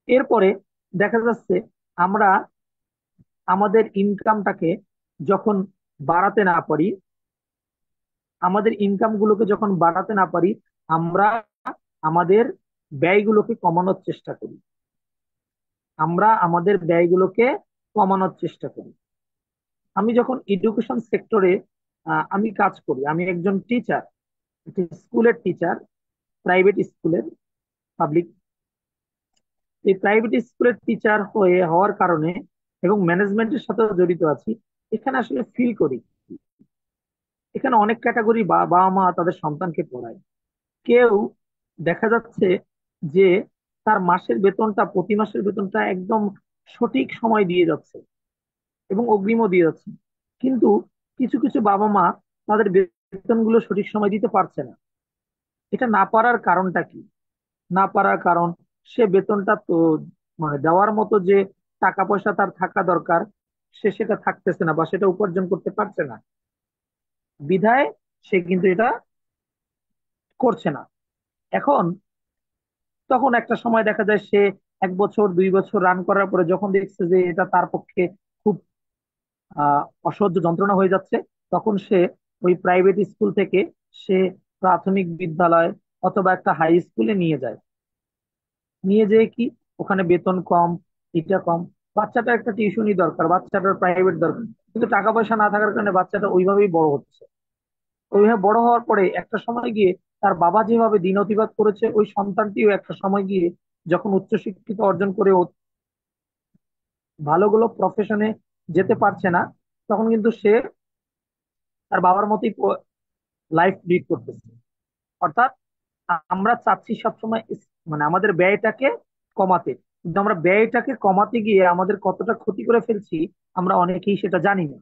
এরপরে দেখা যাচ্ছে আমরা আমাদের ইনকামটাকে যখন বাড়াতে না পারি, আমাদের ইনকাম গুলোকে যখন বাড়াতে না পারি, আমরা আমাদের ব্যয়গুলোকে কমানোর চেষ্টা করি। আমরা আমাদের ব্যয়গুলোকে কমানোর চেষ্টা করি। আমি যখন এডুকেশন সেক্টরে আমি কাজ করি, আমি একজন টিচার, স্কুলের টিচার, প্রাইভেট স্কুলের, পাবলিক, এই প্রাইভেট স্কুলের টিচার হওয়ার কারণে এবং ম্যানেজমেন্টের সাথে জড়িত আছি। এখানে আসলে ফিল করি, এখানে অনেক ক্যাটাগরি বাবা মা তাদের সন্তানকে পড়ায়। কেউ দেখা যাচ্ছে যে তার মাসের বেতনটা, প্রতি মাসের বেতনটা একদম সঠিক সময় দিয়ে যাচ্ছে এবং অগ্রিমও দিয়ে যাচ্ছে, কিন্তু কিছু কিছু বাবা মা তাদের বেতনগুলো সঠিক সময় দিতে পারছে না। এটা না পারার কারণটা কি? না পারার কারণ, সে বেতনটা তো মানে দেওয়ার মতো যে টাকা পয়সা তার থাকা দরকার, সে সেটা থাকতেছে না বা সেটা উপার্জন করতে পারছে না, বিধায় সে কিন্তু এটা করছে না। এখন তখন একটা সময় দেখা যায় সে 1 বছর 2 বছর রান করার পরে যখন দেখছে যে এটা তার পক্ষে খুব অসহ্য যন্ত্রণা হয়ে যাচ্ছে, তখন সে ওই প্রাইভেট স্কুল থেকে সে প্রাথমিক বিদ্যালয় অথবা একটা হাই স্কুলে নিয়ে যায়। নিয়ে যেয়ে কি, ওখানে বেতন কম, এটা কম, বাচ্চাটা একটা টিউশনই দরকার, বাচ্চাটার প্রাইভেট দরকার, কিন্তু টাকা পয়সা না থাকার কারণে বাচ্চাটা ওইভাবেই বড় হচ্ছে। ওইভাবে বড় হওয়ার পরে একটা সময় গিয়ে তার বাবা যেভাবে দিন অতিবাহিত করেছে, ওই সন্তানটিও একটা সময় গিয়ে যখন উচ্চশিক্ষিত অর্জন করে ভালোগুলো প্রফেশনে যেতে পারছে না, তখন কিন্তু সে তার বাবার মতোই লাইফ লিড করতেছে। অর্থাৎ আমরা চাচ্ছি সবসময় মানে আমাদের ব্যয়টাকে কমাতে, কিন্তু আমরা ব্যয়টাকে কমাতে গিয়ে আমাদের কতটা ক্ষতি করে ফেলছি আমরা অনেকেই সেটা জানি না।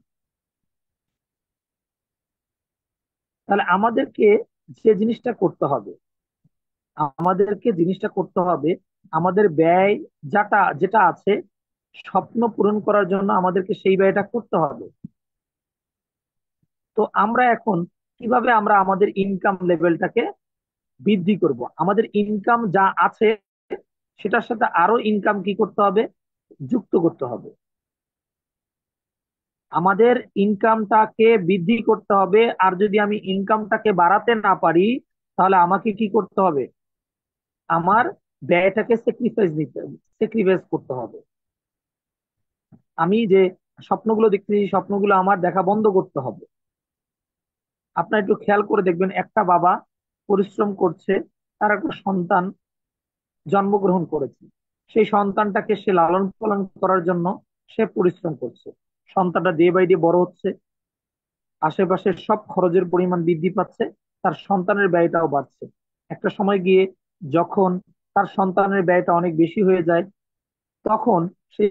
তাহলে আমাদেরকে যে জিনিসটা করতে হবে, আমাদেরকে জিনিসটা করতে হবে, আমাদের ব্যয় যেটা যেটা আছে, স্বপ্ন পূরণ করার জন্য আমাদেরকে সেই ব্যয়টা করতে হবে। তো আমরা এখন কিভাবে আমরা আমাদের ইনকাম লেভেলটাকে বৃদ্ধি করব? আমাদের ইনকাম যা আছে সেটার সাথে আরো ইনকাম কি করতে হবে? যুক্ত করতে হবে। আমাদের ইনকামটাকে বৃদ্ধি করতে হবে, আর যদি আমি ইনকামটাকে বাড়াতে না পারি, তাহলে আমাকে কি করতে হবে? আমার ব্যয়টাকে স্যাক্রিফাইস করতে হবে। আমি যে স্বপ্নগুলো দেখতেছি, স্বপ্নগুলো আমার দেখা বন্ধ করতে হবে। আপনার একটু খেয়াল করে দেখবেন, একটা বাবা পরিশ্রম করছে, তার একটা সন্তান জন্মগ্রহণ করেছে, সেই সন্তানটাকে সে লালন পালন করার জন্য সে পরিশ্রম করছে। সন্তানটা ডে বাই ডে বড় হচ্ছে, আশেপাশের সব খরচের পরিমাণ বৃদ্ধি পাচ্ছে, তার সন্তানের ব্যয়টাও বাড়ছে। একটা সময় গিয়ে যখন তার সন্তানের ব্যয়টা অনেক বেশি হয়ে যায়, তখন সেই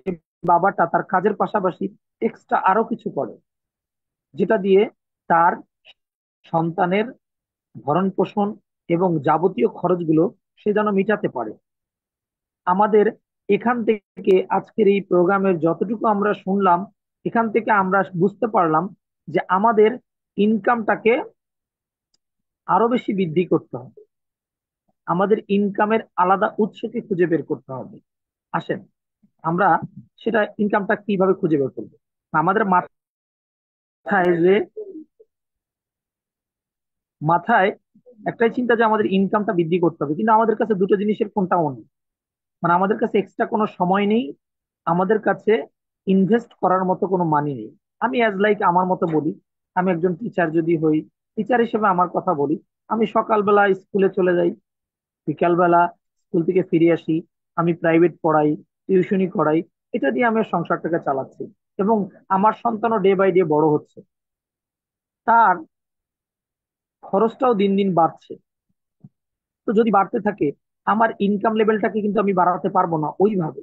বাবাটা তার কাজের পাশাপাশি এক্সট্রা আরো কিছু করে, যেটা দিয়ে তার সন্তানের ভরণ পোষণ এবং যাবতীয় খরচগুলো সে যেন মিটাতে পারে। আমাদের এখান থেকে আজকের এই প্রোগ্রামের যতটুকু আমরা শুনলাম, এখান থেকে আমরা বুঝতে পারলাম যে আমাদের ইনকামটাকে আরো বেশি বৃদ্ধি করতে হবে, আমাদের ইনকামের আলাদা উৎসকে খুঁজে বের করতে হবে। আসেন আমরা সেটা ইনকামটা কিভাবে খুঁজে বের করবো। আমাদের মাথায় যে মাথায় একটাই চিন্তা যে আমাদের ইনকামটা বৃদ্ধি করতে হবে, কিন্তু আমাদের কাছে দুটো জিনিসের কোনটাও নেই। মানে আমাদের কাছে এক্সট্রা কোনো সময় নেই, আমাদের কাছে ইনভেস্ট করার মতো কোনো মানি নেই। আমি অ্যাজ লাইক আমার মতো বলি, আমি একজন টিচার যদি হই, টিচার হিসেবে আমার কথা বলি, আমি সকালবেলা স্কুলে চলে যাই, বিকালবেলা স্কুল থেকে ফিরে আসি, আমি প্রাইভেট পড়াই, টিউশনি করাই, এটা দিয়ে আমি সংসারটাকে চালাচ্ছি এবং আমার সন্তানও ডে বাই ডে বড় হচ্ছে, তার খরচটাও দিন দিন বাড়ছে। তো যদি বাড়তে থাকে, আমার ইনকাম লেভেলটাকে কিন্তু আমি বাড়াতে পারবো না ওইভাবে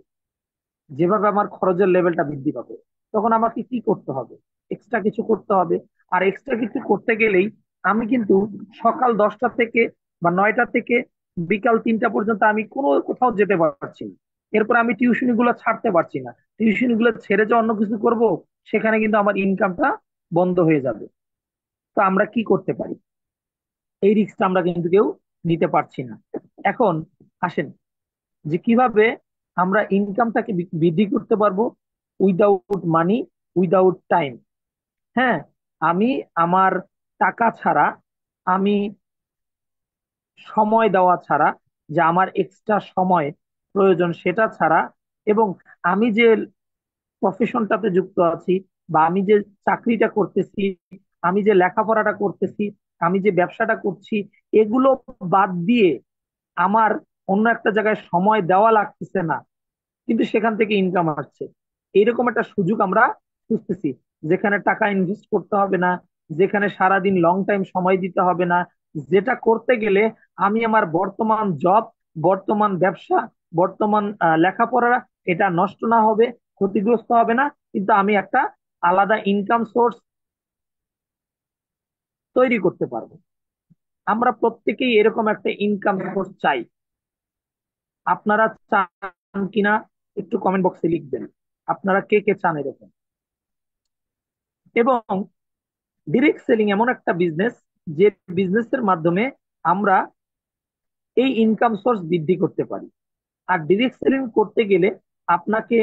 যেভাবে আমার খরচের লেভেলটা বৃদ্ধি পাবে। তখন আমাকে কি করতে হবে? এক্সট্রা কিছু করতে হবে। আর এক্সট্রা কিছু করতে গেলেই আমি কিন্তু সকাল 10টা থেকে বা 9টা থেকে বিকাল 3টা পর্যন্ত আমি কোনো কোথাও যেতে পারছি না। এরপর আমি টিউশনি গুলো ছাড়তে পারছি না, টিউশনি গুলো ছেড়ে যে অন্য কিছু করব, সেখানে কিন্তু আমার ইনকামটা বন্ধ হয়ে যাবে। তো আমরা কি করতে পারি? এই রিস্কটা আমরা কিন্তু কেউ নিতে পারছি না। এখন আসেন যে কিভাবে আমরা ইনকামটাকে বৃদ্ধি করতে পারবো উইদাউট মানি, উইদাউট টাইম। হ্যাঁ, আমি আমার টাকা ছাড়া, আমি সময় দেওয়া ছাড়া, যে আমার এক্সট্রা সময় প্রয়োজন সেটা ছাড়া, এবং আমি যে প্রফেশনটাতে যুক্ত আছি, বা আমি যে চাকরিটা করতেছি, আমি যে লেখাপড়াটা করতেছি, আমি যে ব্যবসাটা করছি, এগুলো বাদ দিয়ে আমার অন্য একটা জায়গায় সময় দেওয়া লাগতেছে না, কিন্তু সেখান থেকে ইনকাম আসছে। এইরকম একটা সুযোগ আমরা খুঁজতেছি, যেখানে টাকা ইনভেস্ট করতে হবে না, যেখানে সারাদিন লং টাইম সময় দিতে হবে না, যেটা করতে গেলে আমি আমার বর্তমান জব, বর্তমান ব্যবসা, বর্তমান লেখাপড়া, এটা নষ্ট না হবে, ক্ষতিগ্রস্ত হবে না, কিন্তু আমি একটা আলাদা ইনকাম সোর্স তৈরি করতে পারবো। আমরা প্রত্যেকেই এরকম একটা ইনকাম সোর্স চাই। আপনারা চান কিনা একটু কমেন্ট বক্সে লিখবেন, আপনারা কে কে চান এরকম। এবং ডিরেক্ট সেলিং এমন একটা বিজনেস, যে বিজনেসের মাধ্যমে আমরা এই ইনকাম সোর্স বৃদ্ধি করতে পারি। আর ডিরেক্ট সেলিং করতে গেলে আপনাকে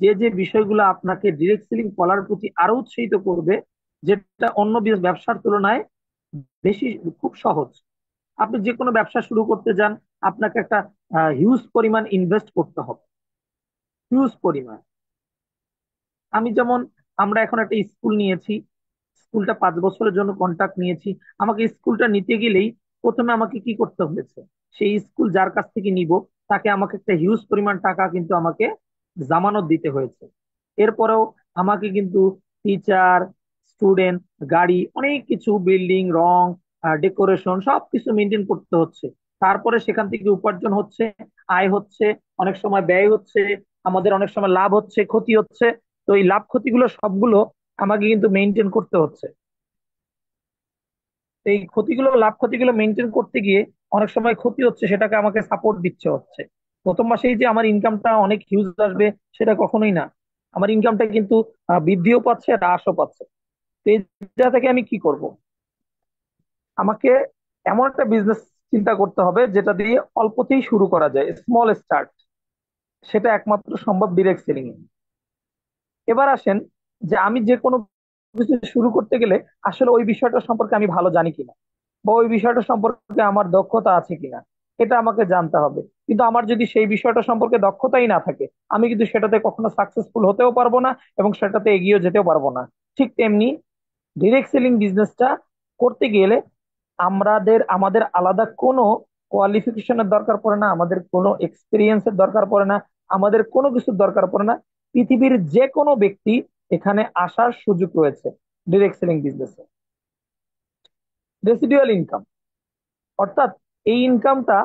যে যে বিষয়গুলো আপনাকে ডিরেক্ট সেলিং করার প্রতি আরো উৎসাহিত করবে, যেটা অন্য ব্যবসার তুলনায় বেশি, খুব সহজ। আপনি যে কোনো ব্যবসা শুরু করতে যান, আপনাকে একটা হিউজ পরিমাণ ইনভেস্ট করতে হবে, হিউজ পরিমাণ। আমি যেমন, আমরা এখন একটা স্কুল নিয়েছি, স্কুলটা 5 বছরের জন্য কন্ট্রাক্ট নিয়েছি। আমাকে স্কুলটা নিতে গেলেই প্রথমে আমাকে কি করতে হয়েছে, সেই স্কুল যার কাছ থেকে নিব তাকে আমাকে একটা হিউজ পরিমাণ টাকা কিন্তু আমাকে জামানত দিতে হয়েছে। এরপরেও আমাকে কিন্তু টিচার, স্টুডেন্ট, গাড়ি, অনেক কিছু, বিল্ডিং, রং, ডেকোরেশন, সবকিছু মেনটেন করতে হচ্ছে। তারপরে সেখান থেকে উপার্জন হচ্ছে, আয় হচ্ছে, অনেক সময় ব্যয় হচ্ছে, আমাদের অনেক সময় লাভ হচ্ছে, ক্ষতি হচ্ছে। তো এই লাভ ক্ষতিগুলো সবগুলো আমাকে কিন্তু মেনটেন করতে হচ্ছে। তো এই ক্ষতিগুলো, লাভ ক্ষতিগুলো মেনটেন করতে গিয়ে অনেক সময় ক্ষতি হচ্ছে, সেটাকে আমাকে সাপোর্ট দিচ্ছে হচ্ছে। প্রথম মাসেই যে আমার ইনকামটা অনেক হিউজ আসবে সেটা কখনোই না। আমার ইনকামটা কিন্তু বৃদ্ধিও পাচ্ছে, হ্রাসও পাচ্ছে। তো এই জায়গা থেকে আমি কি করব? আমাকে এমন একটা বিজনেস চিন্তা করতে হবে যেটা দিয়ে অল্পতেই শুরু করা যায়, স্মল স্টার্ট। সেটা একমাত্র সম্ভব ডিরেক্ট সেলিং এ। এবার আসেন, যে আমি যে কোনো কিছু শুরু করতে গেলে আসলে ওই বিষয়টা সম্পর্কে আমি ভালো জানি কিনা, বা ওই বিষয়টা সম্পর্কে আমার দক্ষতা আছে কিনা, এটা আমাকে জানতে হবে। কিন্তু আমার যদি সেই বিষয়টা সম্পর্কে দক্ষতাই না থাকে, আমি কিন্তু সেটাতে কখনো সাকসেসফুল হতেও পারবো না, এবং সেটাতে এগিয়ে যেতেও পারবো না। ঠিক তেমনি ডিরেক্ট সেলিং বিজনেসটা করতে গেলে আমাদের আলাদা কোনো কোয়ালিফিকেশনের দরকার পড়ে না, আমাদের কোনো এক্সপিরিয়েন্সের দরকার পড়ে না, আমাদের কোনো কিছুর দরকার পড়ে না। পৃথিবীর যে কোনো ব্যক্তি এখানে আসার সুযোগ রয়েছে ডিরেক্ট সেলিং বিজনেসে। রেসিডুয়াল ইনকাম, অর্থাৎ এই ইনকামটা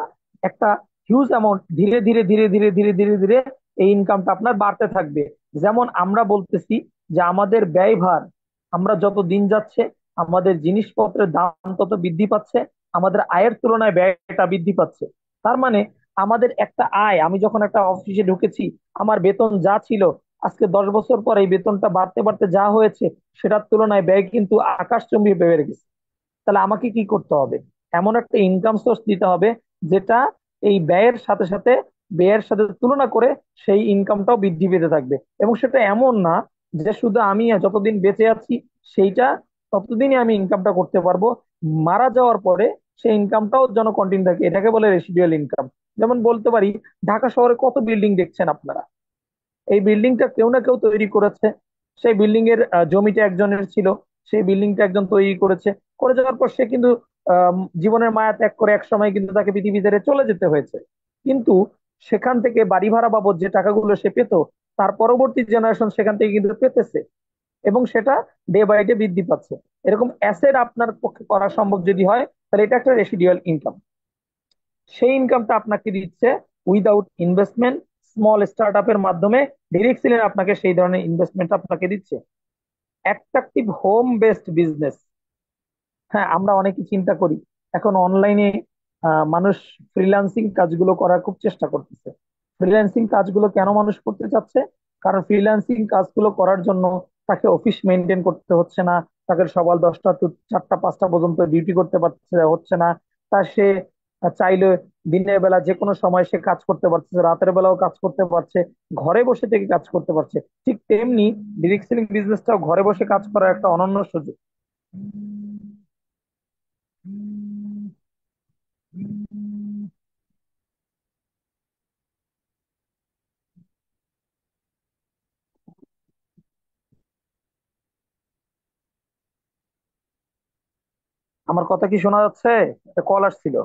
একটা হিউজ অ্যামাউন্ট, ধীরে ধীরে ধীরে ধীরে ধীরে ধীরে ধীরে এই ইনকামটা আপনার বাড়তে থাকবে। যেমন আমরা বলতেছি যে আমাদের ব্যয়ভার, আমরা যত দিন যাচ্ছে আমাদের জিনিসপত্রের দাম তত বৃদ্ধি পাচ্ছে, আমাদের আয়ের তুলনায় ব্যয়টা বৃদ্ধি পাচ্ছে। তার মানে আমাদের একটা আয়, আমি যখন একটা অফিসে ঢুকেছি, আমার বেতন যা ছিল, আজকে 10 বছর পর এই বেতনটা বাড়তে বাড়তে যা হয়েছে, সেটার তুলনায় ব্যয় কিন্তু আকাশচুম্বী বেড়ে গেছে। তাহলে আমাকে কি করতে হবে? এমন একটা ইনকাম সোর্স দিতে হবে যেটা এই ব্যয়ের সাথে তুলনা করে সেই ইনকামটাও বৃদ্ধি পেতে থাকবে। এবং সেটা এমন না যে শুধু আমি যতদিন বেঁচে আছি সেইটা, ততদিনই আমি ইনকামটা করতে পারবো, মারা যাওয়ার পরে সেই ইনকামটাও যেন কন্টিনিউ থাকে, এটাকে বলে রেসিডুয়াল ইনকাম। যেমন বলতে পারি, ঢাকা শহরে কত বিল্ডিং দেখছেন আপনারা, এই বিল্ডিংটা কেউ না কেউ তৈরি করেছে। সেই বিল্ডিং এর জমিটা একজনের ছিল, সেই বিল্ডিংটা একজন তৈরি করেছে, করে যাওয়ার পর সে কিন্তু জীবনের মায়া ত্যাগ করে এক সময় কিন্তু তাকে পৃথিবী ছেড়ে চলে যেতে হয়েছে। কিন্তু সেখান থেকে বাড়ি ভাড়া বাবদ যে টাকাগুলো সে পেত, তার পরবর্তী জেনারেশন সেখান থেকে কিন্তু পেতেছে, এবং সেটা ডে বাই ডে বৃদ্ধি পাচ্ছে। এরকম অ্যাসেট আপনার পক্ষে করা সম্ভব যদি হয়, তাহলে এটা একটা রেসিডুয়াল ইনকাম। সেই ইনকামটা আপনাকে দিচ্ছে উইদাউট ইনভেস্টমেন্ট, স্মল স্টার্ট আপের মাধ্যমে। ডিরেক্ট সেলিং আপনাকে সেই ধরনের ইনভেস্টমেন্ট আপনাকে দিচ্ছে। অ্যাট্রাকটিভ হোম বেসড বিজনেস, হ্যাঁ, আমরা অনেকে চিন্তা করি এখন অনলাইনে মানুষ ফ্রিল্যান্সিং কাজগুলো করার খুব চেষ্টা করতেছে। ফ্রিল্যান্সিং কাজগুলো কেন মানুষ করতে চাচ্ছে? কারণ ফ্রিল্যান্সিং কাজগুলো করার জন্য তাকে অফিস মেনটেন করতে হচ্ছে না, তাকে সকাল 10টা to 4টা 5টা পর্যন্ত ডিউটি করতে পারছে হচ্ছে না। তা সে চাইলে দিনের বেলা যে কোনো সময় সে কাজ করতে পারছে, রাতের বেলাও কাজ করতে পারছে, ঘরে বসে থেকে কাজ করতে পারছে। ঠিক তেমনি ডিরেক্ট সেলিং বিজনেসটাও ঘরে বসে কাজ করার একটা অনন্য সুযোগ। আমার কথা কি শোনা যাচ্ছে? একটা কল আসছিল।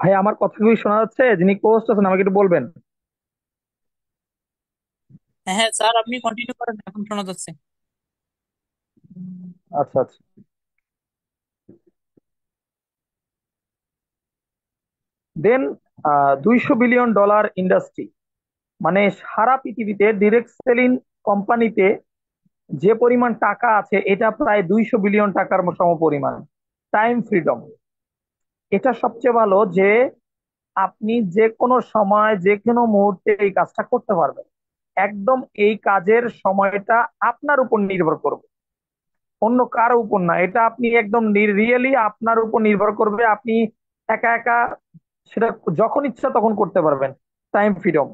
ভাই আমার কথা কি শোনা যাচ্ছে? যিনি কোস্ট আছেন আমাকে একটু বলবেন। হ্যাঁ হ্যাঁ স্যার, আপনি কন্টিনিউ করেন, এখন শোনা যাচ্ছে। আচ্ছা আচ্ছা। দেন $200 বিলিয়ন ইন্ডাস্ট্রি, মানে সারা পৃথিবীতে ডিরেক্ট সেলিং কোম্পানিতে যে পরিমাণ টাকা আছে এটা প্রায় 200 বিলিয়ন টাকার সমপরিমাণ। টাইম ফ্রিডম, এটা সবচেয়ে ভালো যে আপনি যে কোনো সময় যে কোনো মুহূর্তে এই কাজটা করতে পারবেন। একদম এই কাজের সময়টা আপনার উপর নির্ভর করবে, অন্য কারো উপর না। এটা আপনি একদম রিয়েলি আপনার উপর নির্ভর করবে। আপনি একা একা সেটা যখন ইচ্ছা তখন করতে পারবেন। Time freedom,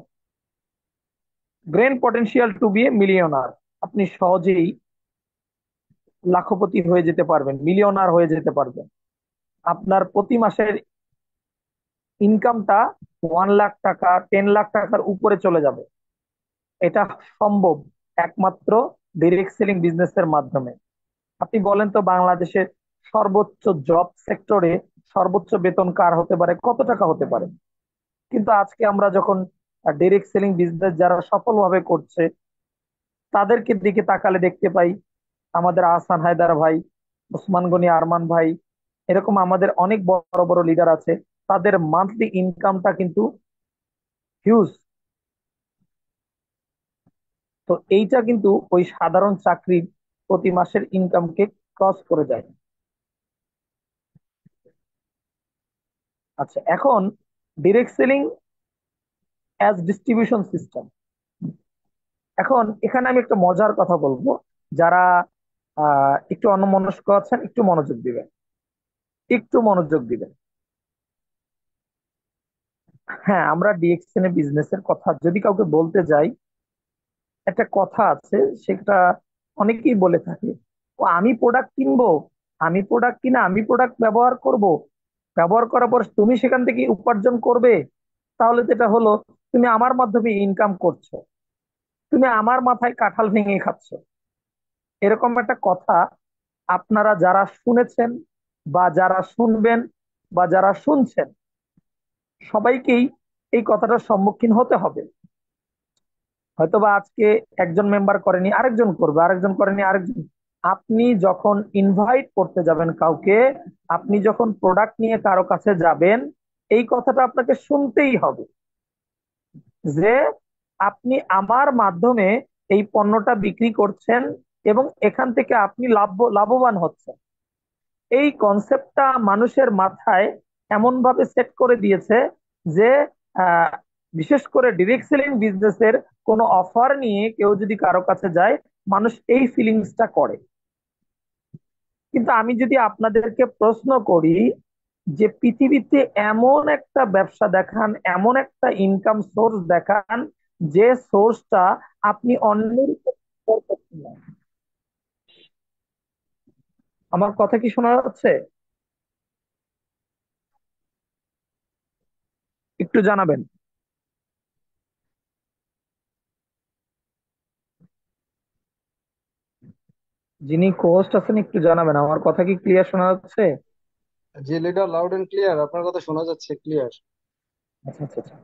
brain potential to be a millionaire, আপনি সহজেই লাখপতি হয়ে যেতে পারবেন, মিলিয়নার হয়ে যেতে পারবেন। আপনার প্রতি মাসের ইনকামটা 1 লাখ টাকা, 10 লাখ টাকার উপরে চলে যাবে। এটা সম্ভব একমাত্র ডিরেক্ট সেলিং বিজনেসের মাধ্যমে। আপনি বলেন তো বাংলাদেশের সর্বোচ্চ জব সেক্টরে সর্বোচ্চ বেতন কার হতে পারে, কত টাকা হতে পারে? কিন্তু আজকে আমরা যখন ডিরেক্ট সেলিং বিজনেস যারা সফলভাবে করছে তাদেরকে দিকে তাকালে দেখতে পাই আমাদের আহসান হায়দার ভাই, ওসমান গনি আরমান ভাই, এরকম আমাদের অনেক বড় বড় লিডার আছে। তাদের মান্থলি ইনকামটা কিন্তু হিউজ। তো এইটা কিন্তু ওই সাধারণ চাকরির প্রতি মাসের ইনকামকে ক্রস করে যায়। আচ্ছা, এখন direct selling as distribution system. এখন এখানে আমি একটা মজার কথা বলবো, যারা একটু অন্যমনস্ক আছেন একটু মনোযোগ দিবেন, একটু মনোযোগ দিবেন। হ্যাঁ, আমরা ডিএক্সএন বিজনেসের কথা যদি কাউকে বলতে যাই, একটা কথা আছে, সেটা অনেকেই বলে থাকে, ও আমি প্রোডাক্ট কিনবো, আমি প্রোডাক্ট কিনা আমি প্রোডাক্ট ব্যবহার করব, ব্যবহার করার পর তুমি সেখান থেকে উপার্জন করবে। তাহলে যেটা হলো, তুমি আমার মাধ্যমে ইনকাম করছো, তুমি আমার মাথায় কাঁঠাল ভেঙে খাচ্ছ। এরকম একটা কথা আপনারা যারা শুনেছেন বা যারা শুনবেন বা যারা শুনছেন সবাইকেই এই কথাটার সম্মুখীন হতে হবে। হয়তোবা আজকে একজন মেম্বার করেনি, আরেকজন করবে, আরেকজন করেনি, আরেকজন। আপনি যখন ইনভাইট করতে যাবেন কাউকে, আপনি যখন প্রোডাক্ট নিয়ে কারো কাছে যাবেন, এই কথাটা আপনাকে শুনতেই হবে যে আপনি আমার মাধ্যমে এই পণ্যটা বিক্রি করছেন এবং এখান থেকে আপনি লাভবান হচ্ছেন। এই কনসেপ্টটা মানুষের মাথায় এমন ভাবে সেট করে দিয়েছে যে আহ, বিশেষ করে ডিরেক্ট সেলিং বিজনেসের কোনো অফার নিয়ে কেউ যদি কারো কাছে যায়, মানুষ এই ফিলিংসটা করে। কিন্তু আমি যদি আপনাদেরকে প্রশ্ন করি যে পৃথিবীতে এমন একটা ব্যবসা দেখান, এমন একটা ইনকাম সোর্স দেখান যে সোর্সটা আপনি অন্যের উপর নির্ভর করছেন না। আমার কথা কি শোনা যাচ্ছে? একটু জানাবেন। যিনি কোস্ট আছেন একটু জানাবেন আমার কথা কি ক্লিয়ার শোনা যাচ্ছে? জি লিডার, লাউড এন্ড ক্লিয়ার, আপনার কথা শোনা যাচ্ছে ক্লিয়ার। আচ্ছা আচ্ছা আচ্ছা।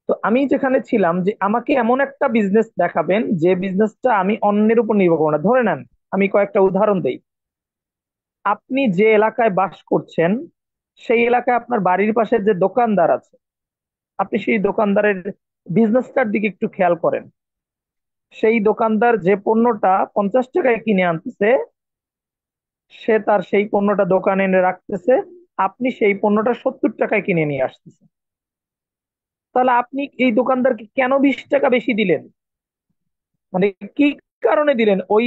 তো আমি যেখানে ছিলাম যে আমাকে এমন একটা বিজনেস দেখাবেন যে বিজনেসটা আমি অন্যের উপর নির্ভর করবো না। ধরে নেন, আমি কয়েকটা উদাহরণ দেই। আপনি যে এলাকায় বাস করছেন সেই এলাকায় আপনার বাড়ির পাশে যে দোকানদার আছে, আপনি সেই দোকানদারের বিজনেসটার দিকে একটু খেয়াল করেন। সেই দোকানদার যে পণ্যটা 50 টাকায় কিনে আনতেছে, সে তার সেই পণ্যটা দোকানে এনে রাখতেছে, আপনি সেই পণ্যটা 70 টাকায় কিনে নিয়ে আসতেছেন। তাহলে আপনি এই দোকানদারকে কেন 20 টাকা বেশি দিলেন? মানে কি কারণে দিলেন? ওই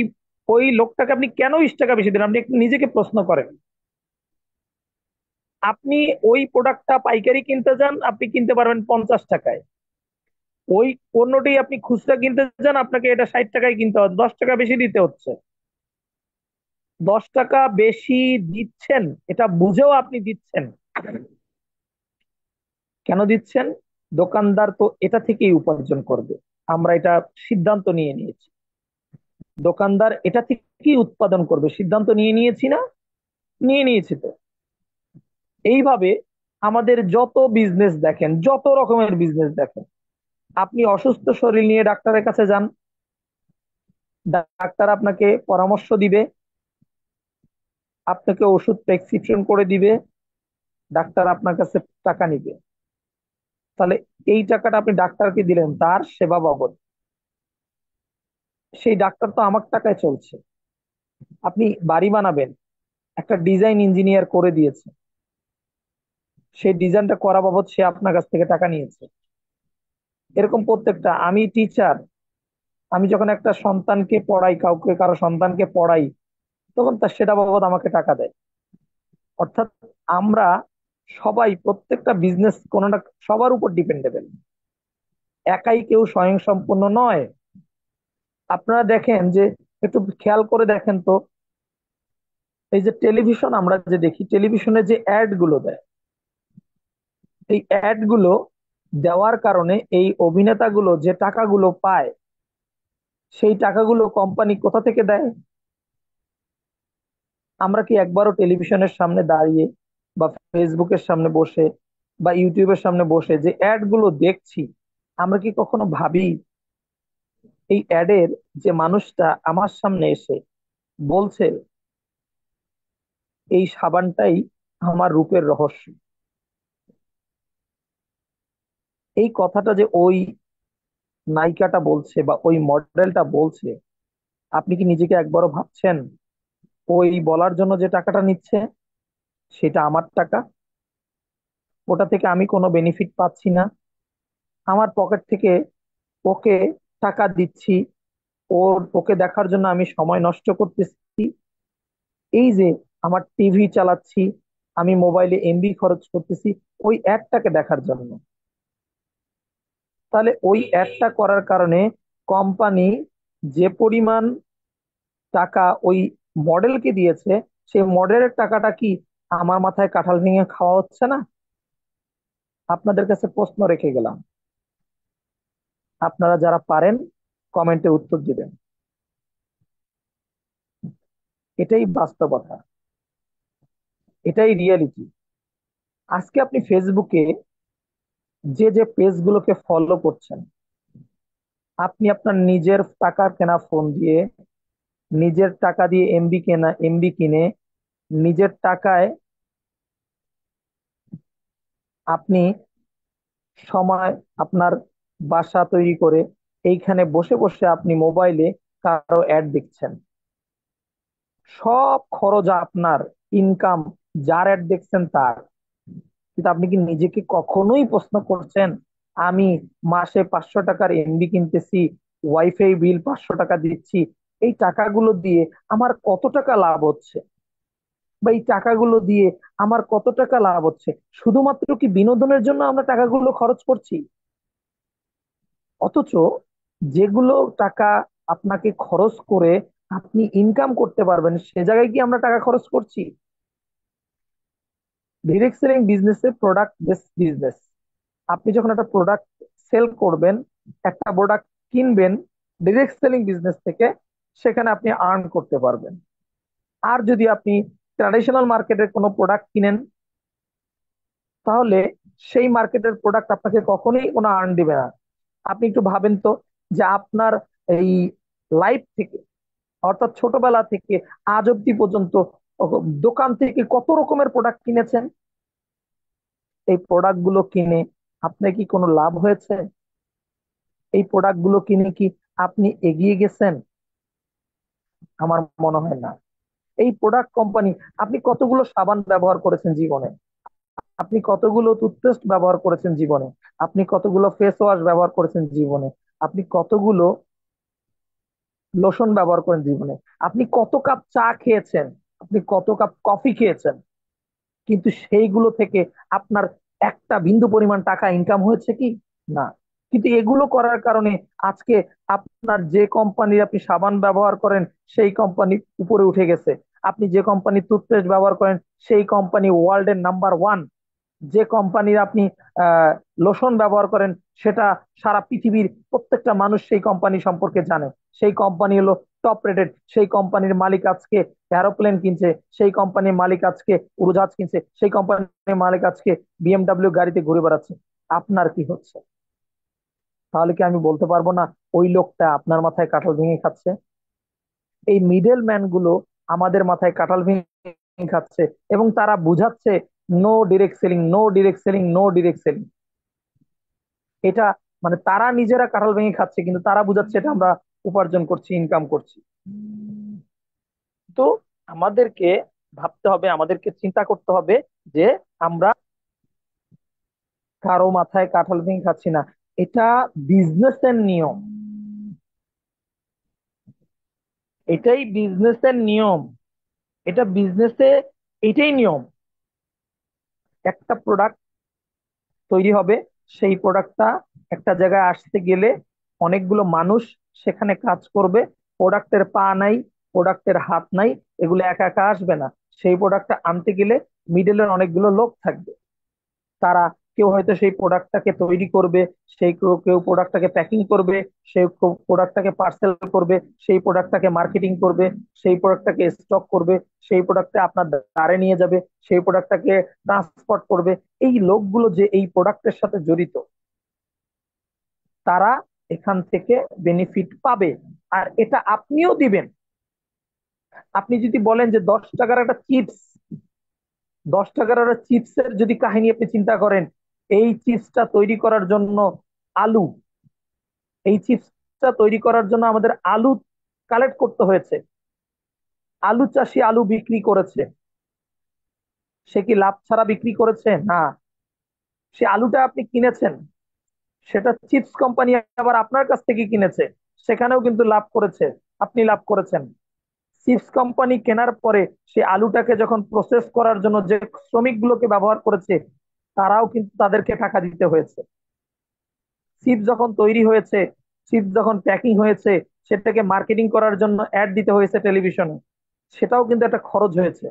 ওই লোকটাকে আপনি কেন 20 টাকা বেশি দিলেন? আপনি একটু নিজেকে প্রশ্ন করেন। আপনি ওই প্রোডাক্টটা পাইকারি কিনতে যান, আপনি কিনতে পারবেন 50 টাকায়। ওই পণ্যটি আপনি খুচরা কিনতে যান, আপনাকে এটা 60 টাকায় কিনতে হবে, 10 টাকা বেশি দিতে হচ্ছে। 10 টাকা বেশি দিচ্ছেন, এটা বুঝেও আপনি দিচ্ছেন। কেন দিচ্ছেন? দোকানদার তো এটা থেকেই উপার্জন করবে, আমরা এটা সিদ্ধান্ত নিয়ে নিয়েছি। দোকানদার এটা থেকেই উৎপাদন করবে, সিদ্ধান্ত নিয়ে নিয়েছি না? নিয়ে নিয়েছি তো। এইভাবে আমাদের যত বিজনেস দেখেন, যত রকমের বিজনেস দেখেন, আপনি অসুস্থ শরীর নিয়ে ডাক্তারের কাছে যান, ডাক্তার আপনাকে পরামর্শ দিবে, আপনাকে ওষুধ প্রেসক্রিপশন করে দিবে, ডাক্তার আপনার কাছে টাকা নিবে। তাহলে এই টাকাটা আপনি ডাক্তারকে দিলেন তার সেবা বাবদ, সেই ডাক্তার তো আমার টাকায় চলছে। আপনি বাড়ি বানাবেন, একটা ডিজাইন ইঞ্জিনিয়ার করে দিয়েছে, সেই ডিজাইনটা করা বাবদ সে আপনার কাছ থেকে টাকা নিয়েছে। এরকম প্রত্যেকটা, আমি টিচার, আমি যখন একটা সন্তানকে পড়াই, কাউকে কারো সন্তানকে পড়াই, তখন তার সেটা বাবদ আমাকে টাকা দেয়। অর্থাৎ আমরা সবাই প্রত্যেকটা বিজনেস কোনটা সবার উপর ডিপেন্ডেবল, একাই কেউ স্বয়ংসম্পূর্ণ নয়। আপনারা দেখেন যে, একটু খেয়াল করে দেখেন তো, এই যে টেলিভিশন আমরা যে দেখি, টেলিভিশনে যে অ্যাড গুলো দেয়, এই অ্যাড গুলো দেওয়ার কারণে এই অভিনেতাগুলো যে টাকাগুলো পায়, সেই টাকাগুলো কোম্পানি কোথা থেকে দেয়? আমরা কি একবারও টেলিভিশনের সামনে দাঁড়িয়ে বা ফেসবুকের সামনে বসে বা ইউটিউবের সামনে বসে যে অ্যাড গুলো দেখছি, আমরা কি কখনো ভাবি এই অ্যাডের যে মানুষটা আমার সামনে এসে বলছে এই সাবানটাই আমার রূপের রহস্য, এই কথাটা যে ওই নায়িকাটা বলছে বা ওই মডেলটা বলছে, আপনি কি নিজেকে একবারও ভাবছেন ওই বলার জন্য যে টাকাটা নিচ্ছে সেটা আমার টাকা, ওটা থেকে আমি কোনো বেনিফিট পাচ্ছি না, আমার পকেট থেকে ওকে টাকা দিচ্ছি, ওকে দেখার জন্য আমি সময় নষ্ট করতেছি, এই যে আমার টিভি চালাচ্ছি, আমি মোবাইলে এমবি খরচ করতেছি ওই অ্যাডটাকে দেখার জন্য। তাহলে ওই অ্যাডটা করার কারণে কোম্পানি যে পরিমাণ টাকা ওই মডেলকে দিয়েছে, সেই মডেলের টাকাটা কি আমার মাথায় কাঁঠাল ভেঙে খাওয়া হচ্ছে না? আপনাদের কাছে প্রশ্ন রেখে গেলাম, আপনারা যারা পারেন কমেন্টে উত্তর দিবেন। এটাই বাস্তবতা, এটাই রিয়েলিটি। আজকে আপনি ফেসবুকে যে যে পেজগুলোকে ফলো করছেন, আপনি আপনার নিজের টাকা কেনা ফোন দিয়ে, নিজের টাকা দিয়ে এমবি কিনে, নিজের টাকায় আপনি সময় আপনার বাসা তৈরি করে এইখানে বসে বসে আপনি মোবাইলে কারো অ্যাড দেখছেন, সব খরচ আপনার, ইনকাম যার অ্যাড দেখছেন তার। কিন্তু আপনি কি নিজেকে কখনোই প্রশ্ন করছেন, আমি মাসে 500 টাকার এমবি কিনতেছি, ওয়াইফাই বিল 500 টাকা দিচ্ছি, এই টাকাগুলো দিয়ে আমার কত টাকা লাভ হচ্ছে, বা এই টাকাগুলো দিয়ে আমার কত টাকা লাভ হচ্ছে? শুধুমাত্র কি বিনোদনের জন্য আমরা টাকাগুলো খরচ করছি? অথচ যেগুলো টাকা আপনাকে খরচ করে আপনি ইনকাম করতে পারবেন, সে জায়গায় কি আমরা টাকা খরচ করছি? ডিরেক্ট সেলিং বিজনেসে প্রোডাক্ট বেস বিজনেস। আপনি যখন একটা প্রোডাক্ট সেল করবেন, একটা প্রোডাক্ট কিনবেন ডিরেক্ট সেলিং বিজনেস থেকে, সেখানে আপনি আর্ন করতে পারবেন। আর যদি আপনি ট্র্যাডিশনাল মার্কেটের কোনো প্রোডাক্ট কিনেন, তাহলে সেই মার্কেটের প্রোডাক্ট আপনাকে কখনোই কোনো আর্ন দিবে না। আপনি একটু ভাবেন তো, যে আপনার এই লাইফ থেকে, অর্থাৎ ছোটবেলা থেকে আজ অব্দি পর্যন্ত দোকান থেকে কত রকমের প্রোডাক্ট কিনেছেন, এই প্রোডাক্ট গুলো কিনে আপনার কি কোনো লাভ হয়েছে? এই প্রোডাক্ট গুলো কিনে কি আপনি এগিয়ে গেছেন? আমার মনে হয় না। এই প্রোডাক্ট কোম্পানি, আপনি কতগুলো সাবান ব্যবহার করেছেন জীবনে, আপনি কতগুলো টুথপেস্ট ব্যবহার করেছেন জীবনে, আপনি কতগুলো ফেস ওয়াশ ব্যবহার করেছেন জীবনে, আপনি কতগুলো লোশন ব্যবহার করেন জীবনে, আপনি কত কাপ চা খেয়েছেন, আপনি কত কাপ কফি খেয়েছেন, কিন্তু সেইগুলো থেকে আপনার একটা বিন্দু পরিমাণ টাকা ইনকাম হয়েছে কি? না। কিন্তু এগুলো করার কারণে আজকে আপনার যে কোম্পানির আপনি সাবান ব্যবহার করেন সেই কোম্পানি উপরে উঠে গেছে, আপনি যে কোম্পানির টুথপেস্ট ব্যবহার করেন সেই কোম্পানি ওয়ার্ল্ডের নাম্বার 1, যে কোম্পানির আপনি আহ লোশন ব্যবহার করেন সেটা সারা পৃথিবীর প্রত্যেকটা মানুষ সেই কোম্পানি সম্পর্কে জানে, সেই কোম্পানি হলো টপ রেটেড, সেই কোম্পানির মালিক আজকে এরোপ্লেন কিনছে, সেই কোম্পানির মালিক আজকে উড়োজাহাজ কিনছে, সেই কোম্পানির মালিক আজকে বিএমডব্লিউ গাড়িতে ঘুরে বেড়াচ্ছে। আপনার কি হচ্ছে? তাহলে কি আমি বলতে পারবো না ওই লোকটা আপনার মাথায় কাঁঠাল ভেঙে খাচ্ছে? এই মিডল ম্যান গুলো আমাদের মাথায় কাঁঠাল ভেঙে খাচ্ছে, এবং তারা বুঝাচ্ছে no direct selling, no direct selling, no direct selling. এটা মানে তারা নিজেরা কাঁঠাল ভেঙে খাচ্ছে, কিন্তু তারা বুঝাচ্ছে এটা আমরা উপার্জন করছি, ইনকাম করছি। তো আমাদেরকে ভাবতে হবে, আমাদেরকে চিন্তা করতে হবে যে আমরা কারো মাথায় কাঁঠাল ভেঙে খাচ্ছি না। এটা বিজনেসের নিয়ম, এটাই বিজনেসের নিয়ম, এটা বিজনেসে এটাই নিয়ম। একটা প্রোডাক্ট তৈরি হবে, সেই প্রোডাক্টটা একটা জায়গায় আসতে গেলে অনেকগুলো মানুষ সেখানে কাজ করবে। প্রোডাক্টের পা নাই, প্রোডাক্টের হাত নাই, এগুলো একা একা আসবে না। সেই প্রোডাক্টটা আনতে গেলে মিডলের অনেকগুলো লোক থাকবে। তারা কেউ হয়তো সেই প্রোডাক্টটাকে তৈরি করবে, সেই কেউ কেউ প্রোডাক্টটাকে প্যাকিং করবে, সেই প্রোডাক্টটাকে পার্সেল করবে, সেই প্রোডাক্টটাকে মার্কেটিং করবে, সেই প্রোডাক্টটাকে স্টক করবে, সেই প্রোডাক্টটা আপনার দ্বারে নিয়ে যাবে, সেই প্রোডাক্টটাকে ট্রান্সপোর্ট করবে। এই লোকগুলো যে এই প্রোডাক্টের সাথে জড়িত, তারা এখান থেকে বেনিফিট পাবে, আর এটা আপনিও দিবেন। আপনি যদি বলেন যে 10 টাকার একটা চিপস, 10 টাকার একটা চিপসের যদি কাহিনী আপনি চিন্তা করেন, এই চিপসটা তৈরি করার জন্য আলু, এই চিপসটা তৈরি করার জন্য আমাদের আলু কালেক্ট করতে হয়েছে, আলু চাষি আলু বিক্রি করেছে, সে কি লাভ ছাড়া বিক্রি করেছে? না। সে আলুটা আপনি কিনেছেন, সেটা চিপস কোম্পানি আবার আপনার কাছ থেকে কিনেছে, সেখানেও কিন্তু লাভ করেছে, আপনি লাভ করেছেন। চিপস কোম্পানি কেনার পরে সে আলুটাকে যখন প্রসেস করার জন্য যে শ্রমিকগুলোকে ব্যবহার করেছে, তারাও কিন্তু তাদেরকে টাকা দিতে হয়েছে। চিপস যখন তৈরি হয়েছে, চিপস যখন প্যাকিং হয়েছে, সেটাকে মার্কেটিং করার জন্য অ্যাড দিতে হয়েছে টেলিভিশনে, সেটাও কিন্তু একটা খরচ হয়েছে,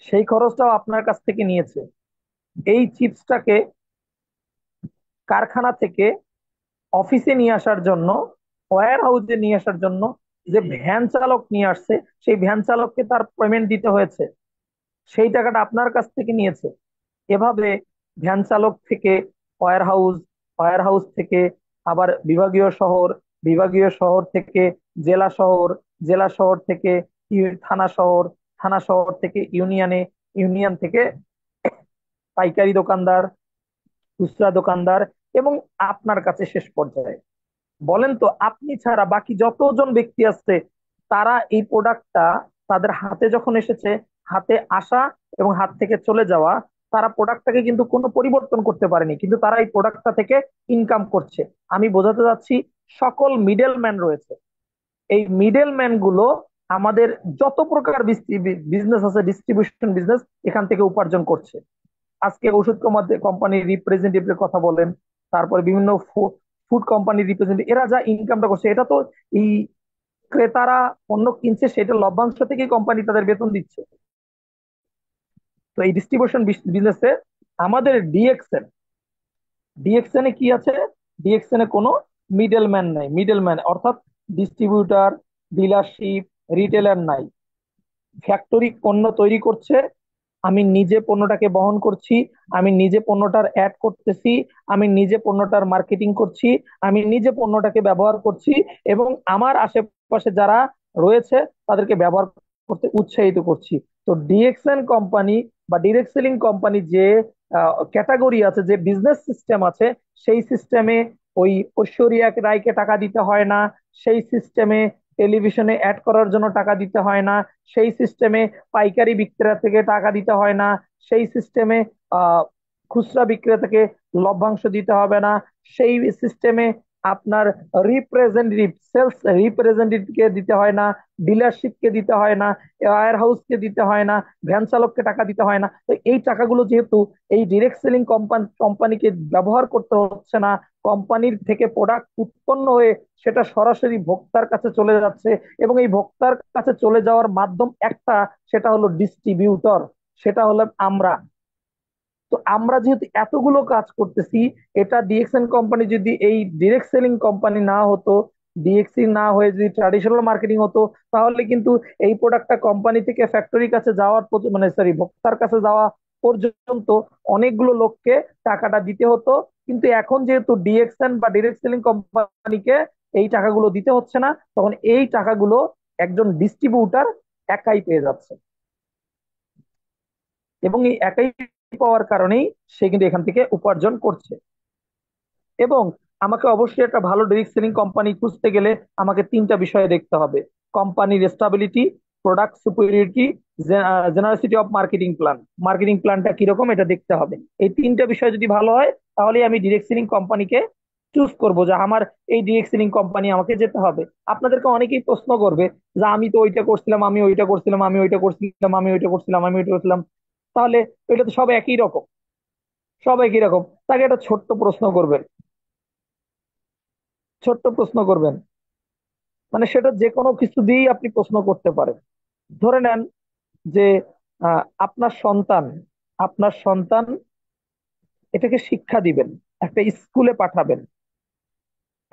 সেই খরচটাও আপনার কাছ থেকে নিয়েছে। এই চিপসটাকে কারখানা থেকে অফিসে নিয়ে আসার জন্য, ওয়্যার হাউসে নিয়ে আসার জন্য যে ভ্যান চালক নিয়ে আসছে, সেই ভ্যান চালককে তার পেমেন্ট দিতে হয়েছে, সেই টাকাটা আপনার কাছ থেকে নিয়েছে। এভাবে ভ্যান চালক থেকে ওয়্যার হাউস, ওয়্যার হাউস থেকে আবার বিভাগীয় শহর, বিভাগীয় শহর থেকে জেলা শহর, জেলা শহর থেকে থানা শহর, থানা শহর থেকে ইউনিয়নে, ইউনিয়ন থেকে পাইকারি দোকানদার, খুচরা দোকানদার, এবং আপনার কাছে শেষ পর্যায়ে। বলেন তো, আপনি ছাড়া বাকি যতজন ব্যক্তি আছে, তারা এই প্রোডাক্টটা তাদের হাতে যখন এসেছে, হাতে আসা এবং হাত থেকে চলে যাওয়া, তারা প্রোডাক্টটাকে কিন্তু কোনো পরিবর্তন করতে পারেনি, কিন্তু তারা এই প্রোডাক্টটা থেকে ইনকাম করছে। আমি বোঝাতে চাচ্ছি, সকল মিডল ম্যান রয়েছে, এই মিডল ম্যান গুলো আমাদের যত প্রকার বিজনেস আছে, ডিস্ট্রিবিউশন বিজনেস, এখান থেকে উপার্জন করছে। আজকে ওষুধ কোম্পানির রিপ্রেজেন্টেটিভের কথা বলেন, তারপরে বিভিন্ন ফুড কোম্পানির রিপ্রেজেন্টেটিভ, এরা যা ইনকামটা করছে, এটা তো এই ক্রেতারা পণ্য কিনছে, সেটা লভ্যাংশ থেকেই কোম্পানি তাদের বেতন দিচ্ছে। তো এই ডিস্ট্রিবিউশন বিজনেসে আমাদের ডিএক্সএন, ডিএক্সএন এ কি আছে? ডিএক্সএন এ কোনো মিডল ম্যান নাই, মিডল ম্যান অর্থাৎ ডিস্ট্রিবিউটার, ডিলারশিপ, রিটেলার নাই। ফ্যাক্টরি পণ্য তৈরি করছে, আমি নিজে পণ্যটাকে বহন করছি, আমি নিজে পণ্যটার অ্যাড করতেছি, আমি নিজে পণ্যটার মার্কেটিং করছি, আমি নিজে পণ্যটাকে ব্যবহার করছি, এবং আমার আশেপাশে যারা রয়েছে তাদেরকে ব্যবহার করতে উৎসাহিত করছি। তো ডিএক্সএন কোম্পানি বা ডিরেক্ট সেলিং কোম্পানি যে ক্যাটাগরি আছে, যে বিজনেস সিস্টেম আছে, সেই সিস্টেমে ওই ঐশ্বরিয়া রায়কে টাকা দিতে হয় না, সেই সিস্টেমে টেলিভিশনে অ্যাড করার জন্য টাকা দিতে হয় না, সেই সিস্টেমে পাইকারি বিক্রেতা থেকে টাকা দিতে হয় না, সেই সিস্টেমে আহ খুচরা বিক্রেতাকে লভ্যাংশ দিতে হবে না, সেই সিস্টেমে আপনার রিপ্রেজেন্টেটিভ সেলস রিপ্রেজেন্টেটিভকে দিতে হয় না, ডিলারশিপকে দিতে হয় না, ওয়্যার হাউসকে দিতে হয় না, ভ্যান চালককে টাকা দিতে হয় না। তো এই টাকাগুলো যেহেতু এই ডিরেক্ট সেলিং কোম্পানিকে ব্যবহার করতে হচ্ছে না, কোম্পানির থেকে প্রোডাক্ট উৎপন্ন হয়ে সেটা সরাসরি ভোক্তার কাছে চলে যাচ্ছে, এবং এই ভোক্তার কাছে চলে যাওয়ার মাধ্যম একটা, সেটা হলো ডিস্ট্রিবিউটর, সেটা হলো আমরা। তো আমরা যেহেতু এতগুলো কাজ করতেছি, এটা ডিএক্সএন কোম্পানি যদি এই ডিরেক্ট সেলিং কোম্পানি না হতো, ডিএক্সি না হয়ে যদি ট্র্যাডিশনাল মার্কেটিং হতো, তাহলে কিন্তু এই প্রোডাক্টটা কোম্পানি থেকে ফ্যাক্টরির কাছে যাওয়ার মানে সরি ভোক্তার কাছে যাওয়া পর্যন্ত অনেকগুলো লোককে টাকাটা দিতে হতো। কিন্তু এখন যেহেতু ডিএক্সএন বা ডিরেক্ট সেলিং কোম্পানিকে এই টাকাগুলো দিতে হচ্ছে না, তখন এই টাকাগুলো একজন ডিস্ট্রিবিউটার একাই পেয়ে যাচ্ছে, এবং এই একাই পাওয়ার কারণেই সে কিন্তু এখান থেকে উপার্জন করছে। এবং আমাকে অবশ্যই একটা ভালো ডিরেক্ট সেলিং কোম্পানি খুঁজতে গেলে আমাকে তিনটা বিষয় দেখতে হবে: কোম্পানির stability, product superiority, generosity of marketing plan. Marketing প্ল্যানটা কিরকম এটা দেখতে হবে। এই তিনটা বিষয় যদি ভালো হয়, তাহলে আমি ডিরেক্ট সেলিং কোম্পানিকে চুজ করব, যে আমার এই ডিরেক্ট সেলিং কোম্পানি আমাকে যেতে হবে। আপনাদেরকে অনেকেই প্রশ্ন করবে যে আমি তো ওইটা করছিলাম, আমি ওইটা করছিলাম, আমি ওইটা করছিলাম, আমি ওইটা করছিলাম, আমি ওইটা করছিলাম, তাহলে এটা তো সব একই রকম, সব একই রকম। তাকে একটা ছোট্ট প্রশ্ন করবেন, ছোট্ট প্রশ্ন করবেন, মানে সেটা যে কোনো কিছু দিয়েই আপনি প্রশ্ন করতে পারেন। ধরে নেন যে আপনার সন্তান, আপনার সন্তান এটাকে শিক্ষা দিবেন, একটা স্কুলে পাঠাবেন,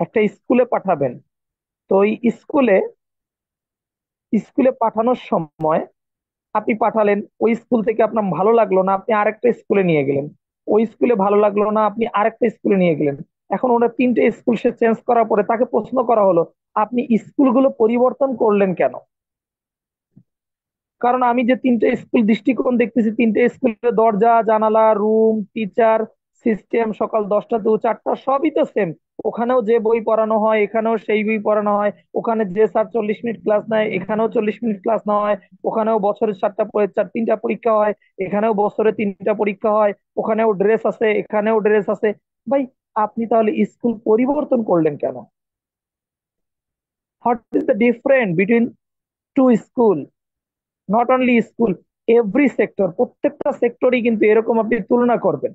একটা স্কুলে পাঠাবেন। তো ওই স্কুলে, স্কুলে পাঠানোর সময় আপনি পাঠালেন, ওই স্কুল থেকে আপনার ভালো লাগলো না, আপনি আরেকটা স্কুলে নিয়ে গেলেন, ওই স্কুলে ভালো লাগলো না, আপনি আরেকটা স্কুলে নিয়ে গেলেন। এখন ওরা তিনটে স্কুল সে চেঞ্জ করার পরে তাকে প্রশ্ন করা হলো, আপনি স্কুলগুলো পরিবর্তন করলেন কেন? কারণ আমি যে তিনটে স্কুল দৃষ্টিকোণ দেখতেছি, তিনটে স্কুলের দরজা জানালা রুম টিচার সিস্টেম সকাল 10টা থেকে 4টা সবই তো সেম। ওখানেও যে বই পড়ানো হয় এখানেও সেই বই পড়ানো হয়, ওখানে যে স্যার 40 মিনিট ক্লাস নেয় এখানেও 40 মিনিট ক্লাস নেওয়া হয়, ওখানেও বছরে 3টা পরীক্ষা হয়, এখানেও বছরে 3টা পরীক্ষা হয়, ওখানেও ড্রেস আছে এখানেও ড্রেস আছে। ভাই, আপনি তাহলে স্কুল পরিবর্তন করলেন কেন? What is the difference between to school? Not only school, every sector, প্রত্যেকটা সেক্টরই কিন্তু এরকম আপনি তুলনা করবেন।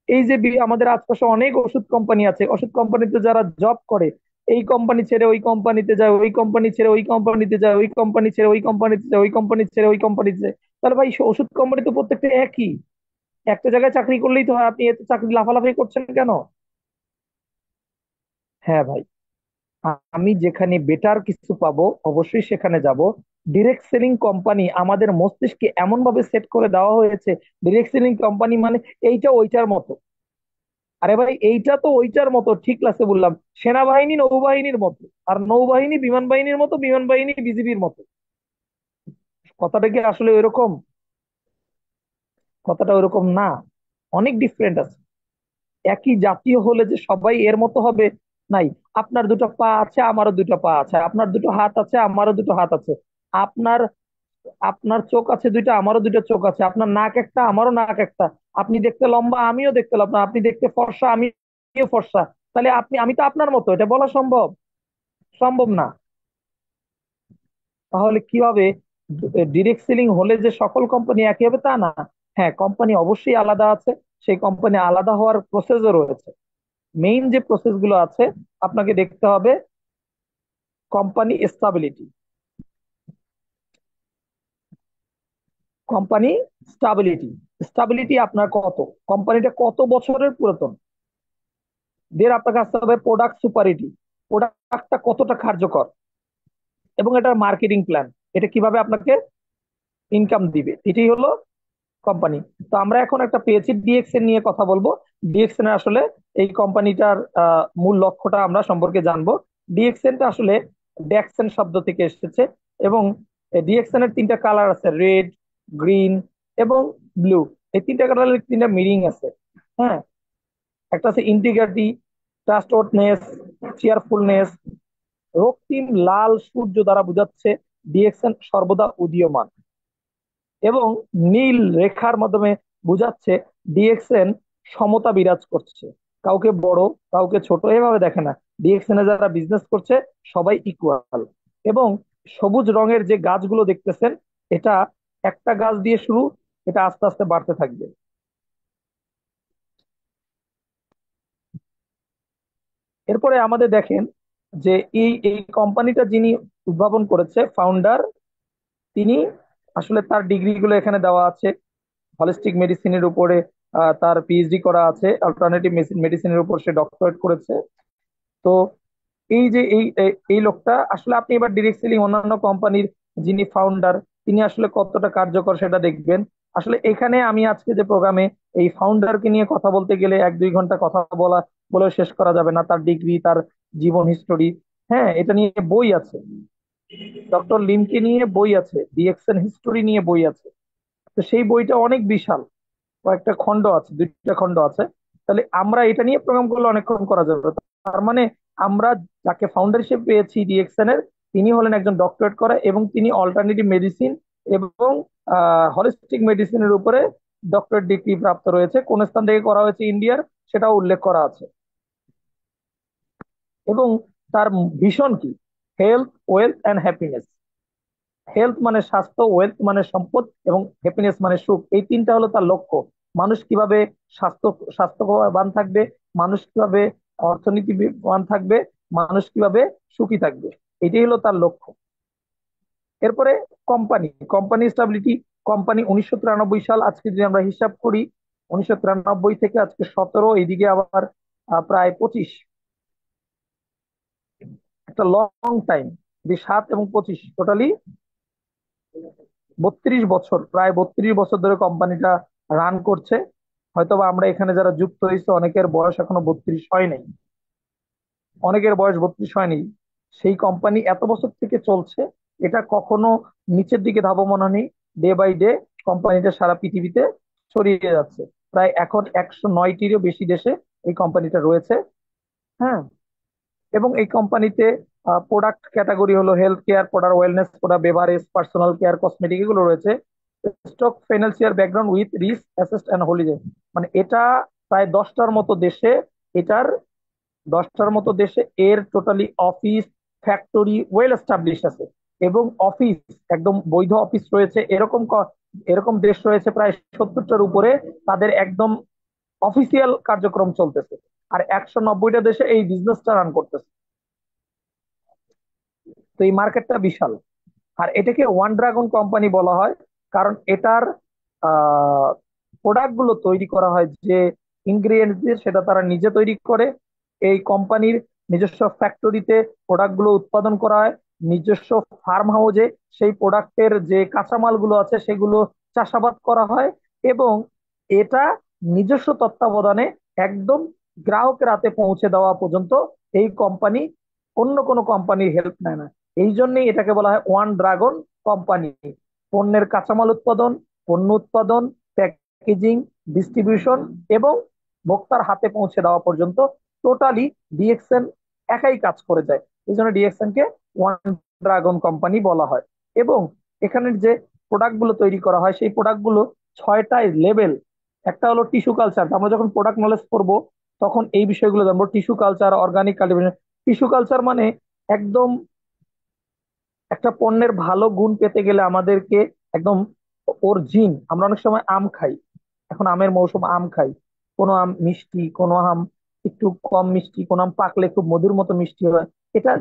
এই যে আমাদের আশপাশে অনেক ওষুধ কোম্পানি আছে, ওষুধ কোম্পানিতে যারা জব করে, এই কোম্পানি ছেড়ে ওই কোম্পানিতে যায়, ওই কোম্পানি ছেড়ে ওই কোম্পানিতে যায়, ওই কোম্পানি ছেড়ে ওই কোম্পানিতে যায়, ওই কোম্পানি ছেড়ে ওই কোম্পানিতে যায়। তাহলে ভাই ওষুধ কোম্পানি তো প্রত্যেকটা একই, একটা জায়গায় চাকরি করলেই তো হয়, আপনি এত চাকরি লাফালাফি করছেন কেন? হ্যাঁ ভাই, আমি যেখানে বেটার কিছু পাবো অবশ্যই সেখানে যাব। ডিরেক্ট সেলিং কোম্পানি আমাদের মস্তিষ্কে এমন ভাবে সেট করে দেওয়া হয়েছে, ডিরেক্ট সেলিং কোম্পানি মানে এইটা ওইটার মতো। আরে ভাই, এইটা তো ওইটার মতো, ঠিক ক্লাসে বললাম, সেনাবাহিনী নৌবাহিনীর মতো, আর নৌবাহিনী বিমান বাহিনীর মতো, বিমান বাহিনী বিজিবির মতো। কথাটা কি আসলে ওইরকম? কথাটা ওইরকম না, অনেক ডিফারেন্ট আছে। একই জাতীয় হলে যে সবাই এর মতো হবে, নাই। আপনার দুটো পা আছে আমারও দুটো পা আছে, আপনার দুটো হাত আছে আমারও দুটো হাত আছে, আপনার আপনার চোখ আছে দুইটা আমারও দুটো চোখ আছে, আপনার নাক একটা আমারও নাক একটা, আপনি দেখতে লম্বা আমিও দেখতে লম্বা, আপনি দেখতে ফর্সা আমিও ফর্সা। তাহলে আমি তো আপনার মতো, এটা বলা সম্ভব? সম্ভব না। তাহলে কিভাবে ডিরেক্ট সেলিং হলে যে সকল কোম্পানি একই হবে তা না। হ্যাঁ, কোম্পানি অবশ্যই আলাদা আছে, সেই কোম্পানি আলাদা হওয়ার প্রসেসও রয়েছে। মেইন যে প্রসেস গুলো আছে আপনাকে দেখতে হবে: company stability, company stability, stability আপনার কত, কোম্পানিটা কত বছরের পুরাতন। আপনার কাছে হবে প্রোডাক্ট সুপারিটি, প্রোডাক্টটা কতটা কার্যকর, এবং এটার মার্কেটিং প্ল্যান, এটা কিভাবে আপনাকে ইনকাম দিবে, এটাই হলো কোম্পানি। তো আমরা এখন একটা পেয়েছি ডিএক্সএন নিয়ে কথা বলবো। ডিএক্সএন আসলে এই কোম্পানিটার মূল লক্ষ্যটা আমরা সম্পর্কে জানবো। ডিএক্সএনটা আসলে ড্যাক্সেন শব্দ থেকে এসেছে, এবং ডিএক্সএন এর তিনটা কালার আছে: রেড, গ্রিন এবং ব্লু। এই তিনটা কালারের তিনটা মিনিং আছে। হ্যাঁ, একটা আছে ইন্টিগ্রিটি, ট্রাস্টওয়ার্থনেস, চেয়ারফুলনেস, রক্তিম লাল সূর্য দ্বারা বোঝাচ্ছে ডিএক্সএন সর্বদা উদীয়মান, এবং নীল রেখার মাধ্যমে বোঝাচ্ছে ডিএক্সএন সমতা বিরাজ করছে, কাউকে বড় কাউকে ছোট এভাবে দেখে না। ডিএক্সএন এ যারা বিজনেস করছে সবাই ইকুয়াল। এবং সবুজ রঙের যে গাছগুলো দেখতেছেন, এটা একটা গাছ দিয়ে শুরু, এটা আস্তে আস্তে বাড়তে থাকবে। এরপরে আমাদের দেখেন যে এই এই কোম্পানিটা যিনি উদ্ভাবন করেছে, ফাউন্ডার, তিনি আসলে তার ডিগ্রি গুলো এখানে দেওয়া আছে। হলিস্টিক মেডিসিনের উপরে তার পিএইচডি করা আছে, অল্টারনেটিভ মেডিসিনের উপর সে ডক্টরেট করেছে। তো এই যে এই লোকটা আসলে, আপনি এবার ডিরেক্ট সেলিং অন্যান্য কোম্পানির যিনি ফাউন্ডার, তিনি আসলে কতটা কার্যকর সেটা দেখবেন। আসলে এখানে আমি আজকে যে প্রোগ্রামে এই ফাউন্ডারকে নিয়ে কথা বলতে গেলে 1-2 ঘন্টা কথা বলে শেষ করা যাবে না। তার ডিগ্রি, তার জীবন হিস্টোরি, হ্যাঁ, এটা নিয়ে বই আছে। ডক্টর লিমকে নিয়ে বই আছে, ডিএক্সএন হিস্টোরি নিয়ে বই আছে। তো সেই বইটা অনেক বিশাল, কয়েকটা খণ্ড আছে, 2টা খণ্ড আছে। তাহলে আমরা এটা নিয়ে প্রোগ্রাম করলে অনেকক্ষণ করা যাবে। তার মানে আমরা যাকে ফাউন্ডার হিসেবে পেয়েছি ডিএক্সএন এর, তিনি হলেন একজন ডক্টরেট করা, এবং তিনি অল্টারনেটিভ মেডিসিন এবং হলিস্টিক মেডিসিনের উপরে ডক্টরেট ডিগ্রি প্রাপ্ত রয়েছে। কোন স্থান থেকে করা হয়েছে ইন্ডিয়ার, সেটাও উল্লেখ করা আছে। এবং তার ভীষণ কি, health, wealth and happiness. Health মানে স্বাস্থ্য, ওয়েলথ মানে সম্পদ, এবং হ্যাপিনেস মানে সুখ। এই তিনটা হলো তার লক্ষ্য। মানুষ কিভাবে স্বাস্থ্যবান থাকবে, মানুষ কিভাবে অর্থনীতিবান থাকবে, মানুষ কিভাবে সুখী থাকবে, এটাই হলো তার লক্ষ্য। এরপরে কোম্পানি স্টাবিলিটি। কোম্পানি 1993 সাল, আজকে যদি আমরা হিসাব করি, 1993 থেকে আজকে 17, এইদিকে আবার প্রায় 25, একটা লং টাইম। 7 এবং 25 টোটালি 32 বছর, প্রায় 32 বছর ধরে কোম্পানিটা রান করছে। হয়তোবা আমরা এখানে যারা যুক্ত হয়েছে অনেকের বয়স এখনো 32 হয় নাই, অনেকের বয়স 32 হয়নি। সেই কোম্পানি এত বছর থেকে চলছে, এটা কখনো নিচের দিকে ধাবমান হয়নি। ডে বাই ডে কোম্পানিটা সারা পৃথিবীতে ছড়িয়ে যাচ্ছে। প্রায় এখন 109টিরও বেশি দেশে এই কোম্পানিটা রয়েছে। হ্যাঁ, এবং এই কোম্পানিতে প্রোডাক্ট ক্যাটাগরি হলো health care product, wellness product, beverage, personal care, cosmetic, এগুলো রয়েছে। Stock financial background with risk asset and holiday. মানে এটা প্রায় 10টার মতো দেশে, এটার 10টার মতো দেশে এর totally office, factory well establish আছে। এবং অফিস, একদম বৈধ অফিস রয়েছে। এরকম দেশ রয়েছে প্রায় 70টার উপরে, তাদের একদম অফিসিয়াল কার্যক্রম চলতেছে। আর 190টা দেশে এই বিজনেসটা রান করতেছে। তো এই মার্কেটটা বিশাল। আর এটাকে ওয়ান ড্রাগন কোম্পানি বলা হয়, কারণ এটার প্রোডাক্ট গুলো তৈরি করা হয় যে ইনগ্রিডিয়েন্টস দিয়ে, সেটা তারা নিজে তৈরি করে। এই কোম্পানির নিজস্ব ফ্যাক্টরিতে প্রোডাক্ট গুলো উৎপাদন করা হয়, নিজস্ব ফার্ম হাউসে সেই প্রোডাক্টের যে কাঁচামাল গুলো আছে সেগুলো চাষাবাদ করা হয়। এবং এটা নিজস্ব তত্ত্বাবধানে একদম গ্রাহকের হাতে পৌঁছে দেওয়া পর্যন্ত এই কোম্পানি অন্য কোনো কোম্পানির হেল্প নেয় না। এই জন্যই এটাকে বলা হয় ওয়ান ড্রাগন কোম্পানি। পণ্যের কাঁচামাল উৎপাদন, পণ্য উৎপাদন, প্যাকেজিং, ডিস্ট্রিবিউশন এবং ভোক্তার হাতে পৌঁছে দেওয়া পর্যন্ত টোটালি ডিএক্সএন একাই কাজ করে যায়। এই জন্য ডিএক্সএন কে ওয়ান ড্রাগন কোম্পানি বলা হয়। এবং এখানের যে প্রোডাক্ট গুলো তৈরি করা হয়, সেই প্রোডাক্ট গুলো 6টায় লেভেল। একটা হলো টিস্যু কালচার, আমরা যখন প্রোডাক্ট নলেজ করব তখন এই বিষয়গুলো জানবো। Tissue culture, organic cultivation. Tissue culture মানে একদম একটা পণ্যের ভালো গুণ পেতে গেলে আমাদেরকে একদম ওর জিন, আমরা অনেক সময় আম খাই, এখন আমের মৌসুম, আম খাই। কোনো আম মিষ্টি, কোনো আম একটু কম মিষ্টি, কোনো আম পাকলে খুব মধুর মতো মিষ্টি হয়। এটা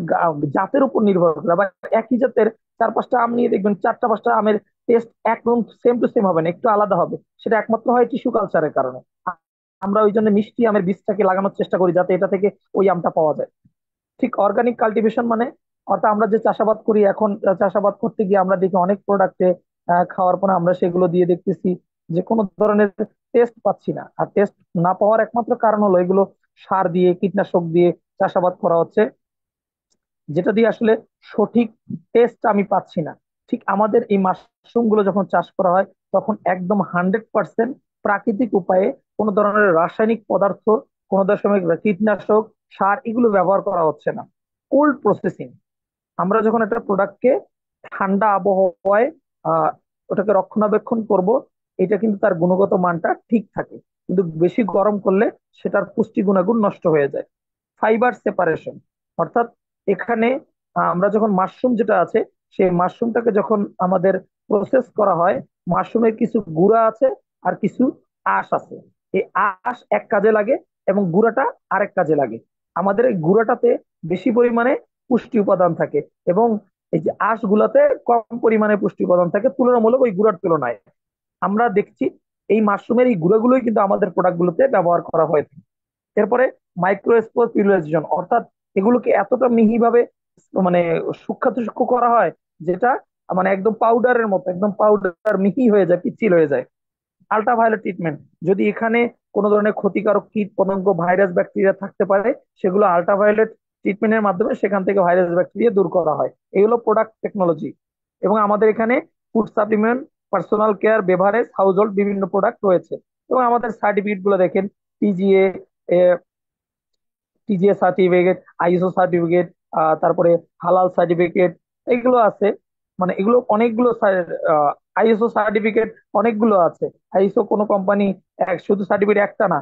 জাতের উপর নির্ভর করে। আবার একই জাতের 4-5টা আম নিয়ে দেখবেন 4টা-5টা আমের টেস্ট একদম সেম টু সেম হবে না, একটু আলাদা হবে। সেটা একমাত্র হয় টিস্যু কালচারের কারণে। আমরা ওই জন্য মিষ্টি আমের বীজটাকে লাগানোর চেষ্টা করি যাতে এটা থেকে ওই আমটা পাওয়া যায়। ঠিক অর্গানিক কাল্টিভেশন মানে, অর্থাৎ আমরা যে চাষাবাদ করি, এখন চাষাবাদ করতে গিয়ে আমরা দেখি অনেক প্রোডাক্টে খাওয়ার পরে আমরা সেগুলো দিয়ে দেখতেছি যে কোনো ধরনের টেস্ট পাচ্ছি না। আর টেস্ট না পাওয়ার একমাত্র কারণ হলো এগুলো সার দিয়ে, কীটনাশক দিয়ে চাষাবাদ করা হচ্ছে, যেটা দিয়ে আসলে সঠিক টেস্ট আমি পাচ্ছি না। ঠিক আমাদের এই মাশরুম গুলো যখন চাষ করা হয়, তখন একদম 100% প্রাকৃতিক উপায়ে, কোনো ধরনের রাসায়নিক পদার্থ, কোনো ধরনের কীটনাশক, সার, এগুলো ব্যবহার করা হচ্ছে না। কোল্ড প্রসেসিং, আমরা যখন একটা প্রোডাক্টকে ঠান্ডা আবহাওয়ায় আহ ওটাকে রক্ষণাবেক্ষণ করব, এটা কিন্তু তার গুণগত মানটা ঠিক থাকে। কিন্তু বেশি গরম করলে সেটার পুষ্টি গুণাগুণ নষ্ট হয়ে যায়। ফাইবার সেপারেশন, অর্থাৎ এখানে আমরা যখন মাশরুম যেটা আছে, সেই মাশরুমটাকে যখন আমাদের প্রসেস করা হয়, মাশরুমের কিছু গুঁড়া আছে আর কিছু আঁশ আছে। এই আঁশ এক কাজে লাগে এবং গুঁড়াটা আরেক কাজে লাগে। আমাদের এই গুঁড়াটাতে বেশি পরিমাণে পুষ্টি উপাদান থাকে এবং এই যে আঁশ গুলাতে কম পরিমাণে পুষ্টি উপাদান থাকে তুলনামূলক ওই গুঁড়ার তুলনায়। আমরা দেখছি এই মাশরুমের এই গুঁড়াগুলোই কিন্তু আমাদের প্রোডাক্ট গুলোতে ব্যবহার করা হয়ে থাকে। এরপরে মাইক্রোস্পোর পিউরিফিকেশন, অর্থাৎ এগুলোকে এতটা মিহিভাবে মানে সূক্ষ্ম সূক্ষ্ম করা হয়, যেটা মানে একদম পাউডারের মতো, একদম পাউডার মিহি হয়ে যায়, পিচ্ছিল হয়ে যায়। আল্ট্রাভায়োলেট ট্রিটমেন্ট, যদি এখানে কোনো ধরনের ক্ষতিকারক কীট পতঙ্গ, ভাইরাস, ব্যাকটেরিয়া থাকতে পারে, সেগুলো আল্ট্রাভায়োলেট ট্রিটমেন্টের মাধ্যমে সেখান থেকে ভাইরাস, ব্যাকটেরিয়া দূর করা হয়। এগুলো প্রোডাক্ট টেকনোলজি। এবং আমাদের এখানে food supplement, personal care, beverage, house hold বিভিন্ন প্রোডাক্ট রয়েছে। এবং আমাদের সার্টিফিকেট গুলো দেখেন, টিজিএ, সার্টিফিকেট, আইএসও সার্টিফিকেট, তারপরে হালাল সার্টিফিকেট, এগুলো আছে। মানে এগুলো অনেকগুলো, আইএসও সার্টিফিকেট অনেকগুলো আছে। আইএসও কোনো কোম্পানি শুধু সার্টিফিকেট একটা না,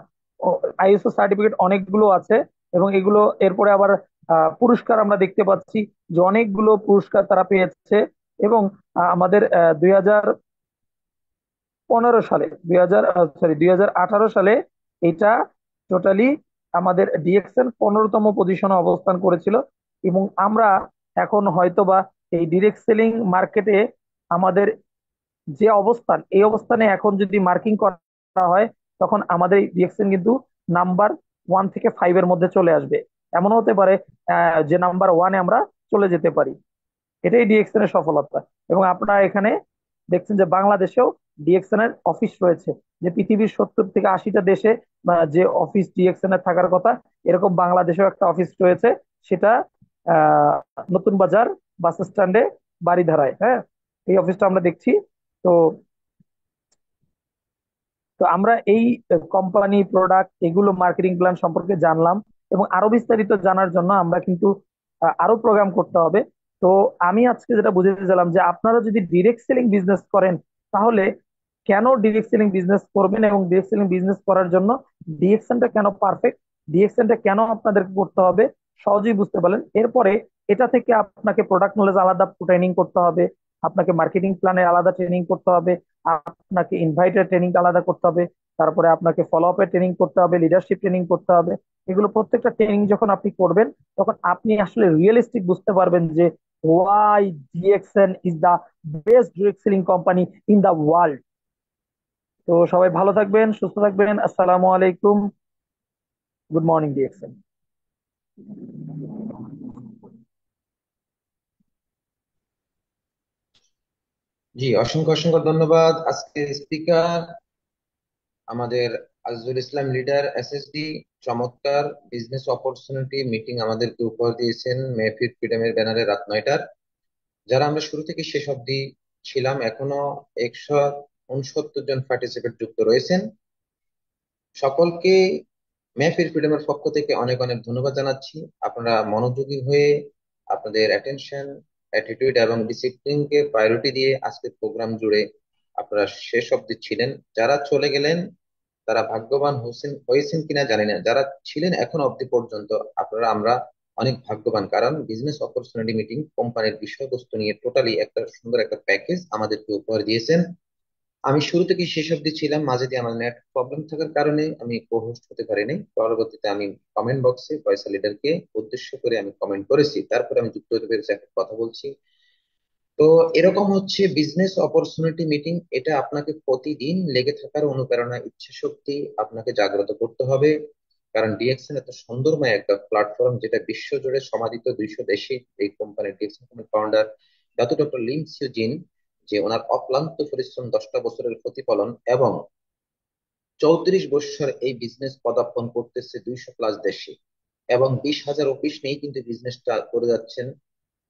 আইএসও সার্টিফিকেট অনেকগুলো আছে। এবং এগুলো এরপরে আবার পুরস্কার আমরা দেখতে পাচ্ছি যে অনেকগুলো পুরস্কার তারা পেয়েছে। এবং আমাদের 2015 সালে, 2018 সালে এটা টোটালি আমাদের ডিএক্সএন 15তম পজিশনে অবস্থান করেছিল। এবং আমরা এখন হয়তোবা এই ডিরেক্ট সেলিং মার্কেটে আমাদের যে অবস্থান, এই অবস্থানে এখন যদি মার্কিং করা হয়, তখন আমাদের ডিএক্সএন কিন্তু নাম্বার 1 থেকে 5-এর মধ্যে চলে আসবে। এমন হতে পারে যে নাম্বার 1-এ আমরা চলে যেতে পারি। এটাই ডিএক্সএন এর সফলতা। এবং আপনারা এখানে দেখছেন যে বাংলাদেশেও ডিএক্সএন এর অফিস রয়েছে। যে পৃথিবীর 70 থেকে 80টা দেশে যে অফিস ডিএক্সএন এর থাকার কথা, এরকম বাংলাদেশেও একটা অফিস রয়েছে। সেটা আহ নতুন বাজার বাস স্ট্যান্ডে, বারিধারায়। হ্যাঁ, এই অফিসটা আমরা দেখছি। তো তো আমরা এই কোম্পানি, প্রোডাক্ট, এগুলো মার্কেটিং প্ল্যান সম্পর্কে জানলাম। এবং আরো বিস্তারিত জানার জন্য আমরা কিন্তু আরো প্রোগ্রাম করতে হবে। তো আমি আজকে যেটা বুঝতে চাইলাম যে আপনারা যদি ডিরেক্ট সেলিং বিজনেস করেন, তাহলে কেন ডিরেক্ট সেলিং বিজনেস করবেন এবং ডিরেক্ট সেলিং বিজনেস করার জন্য ডিএক্সএনটা কেন পারফেক্ট, ডিএক্সএনটা কেন আপনাদেরকে করতে হবে, সহজেই বুঝতে পারলেন। এরপরে এটা থেকে আপনাকে প্রোডাক্ট নলেজ আলাদা ট্রেনিং করতে হবে, আপনাকে মার্কেটিং প্ল্যানে আলাদা ট্রেনিং করতে হবে, আপনাকে ইনভাইটের ট্রেনিং আলাদা করতে হবে, তারপরে আপনাকে ফলো আপের ট্রেনিং করতে হবে, লিডারশিপ ট্রেনিং করতে হবে। এগুলো প্রত্যেকটা ট্রেনিং যখন আপনি করবেন, তখন আপনি আসলে রিয়েলিস্টিক বুঝতে পারবেন যে why DXN is the best direct selling company in the world. তো সবাই ভালো থাকবেন, সুস্থ থাকবেন। আসসালামু আলাইকুম। Good morning DXN. জি, অসংখ্য অসংখ্য ধন্যবাদ আজকের স্পিকার আমাদের আজিজুল ইসলাম লিডার, এসএসডি। চমৎকার বিজনেস অপরচুনিটি মিটিং আমাদেরকে উপহার দিয়েছেন মেহফিল ফ্রিডমের ব্যানারে রাত 9টার। যারা আমরা শুরু থেকে শেষ অবধি ছিলাম, এখনো 169 জন পার্টিসিপেন্ট যুক্ত রয়েছেন। সকলকে মেহফিল ফ্রিডমের পক্ষ থেকে অনেক অনেক ধন্যবাদ জানাচ্ছি। আপনারা মনোযোগী হয়ে আপনাদের অ্যাটেনশন, অ্যাটিটিউড এবং ডিসিপ্লিনকে প্রায়োরিটি দিয়ে আজকের প্রোগ্রাম জুড়ে আপনারা শেষ অবধি ছিলেন। যারা চলে গেলেন তারা ভাগ্যবান হয়েছেন কিনা জানি না, যারা ছিলেন এখন অবধি পর্যন্ত আপনারা, আমরা অনেক ভাগ্যবান। কারণ বিজনেস অপরচুনিটি মিটিং কোম্পানির বিষয়বস্তু নিয়ে টোটালি একটা সুন্দর একটা প্যাকেজ আমাদেরকে উপহার দিয়েছেন। আমি শুরু থেকে শেষ অবধি ছিলাম, মাঝে দিয়ে আমার নেট প্রবলেম থাকার কারণে আমি কো হোস্ট হতে পারিনি। পরবর্তীতে আমি কমেন্ট বক্সে ফয়সাল লিডারকে উদ্দেশ্য করে আমি কমেন্ট করেছি, তারপরে আমি যুক্ত হতে পেরেছি, একটা কথা বলছি। তো এরকম হচ্ছে বিজনেস অপরচুনিটি মিটিং। এটা আপনাকে প্রতিদিন লেগে থাকার অনুপ্রেরণা, ইচ্ছা শক্তি আপনাকে জাগ্রত করতে হবে। কারণ ডিএক্সএন এত সুন্দরময় একটা প্ল্যাটফর্ম, যেটা বিশ্বজুড়ে সমাদিত 200 দেশে। এই কোম্পানির ডিএক্সএন কোম্পানির ফাউন্ডার ডক্টর লিন সিউজিন, যে ওনার অক্লান্ত পরিশ্রম, 10টা বছরের প্রতিফলন, এবং 34 বছর এই বিজনেস পদার্পণ করতেছে 200+ দেশে, এবং 20,000 অফিস নিয়ে কিন্তু বিজনেসটা করে যাচ্ছেন।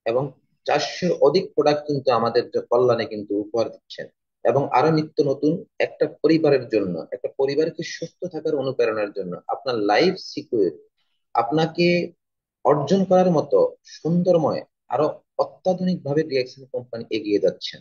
এবং 400-র অধিক প্রোডাক্ট কিন্তু আমাদের কল্যাণে কিন্তু উপহার দিচ্ছেন। এবং আরো নিত্য নতুন একটা পরিবারের জন্য, একটা পরিবারকে সুস্থ থাকার অনুপ্রেরণার জন্য, আপনার লাইফ সিকিউর, আপনাকে অর্জন করার মতো সুন্দরময় আরো অত্যাধুনিক ভাবে ডিএক্সএন কোম্পানি এগিয়ে যাচ্ছে।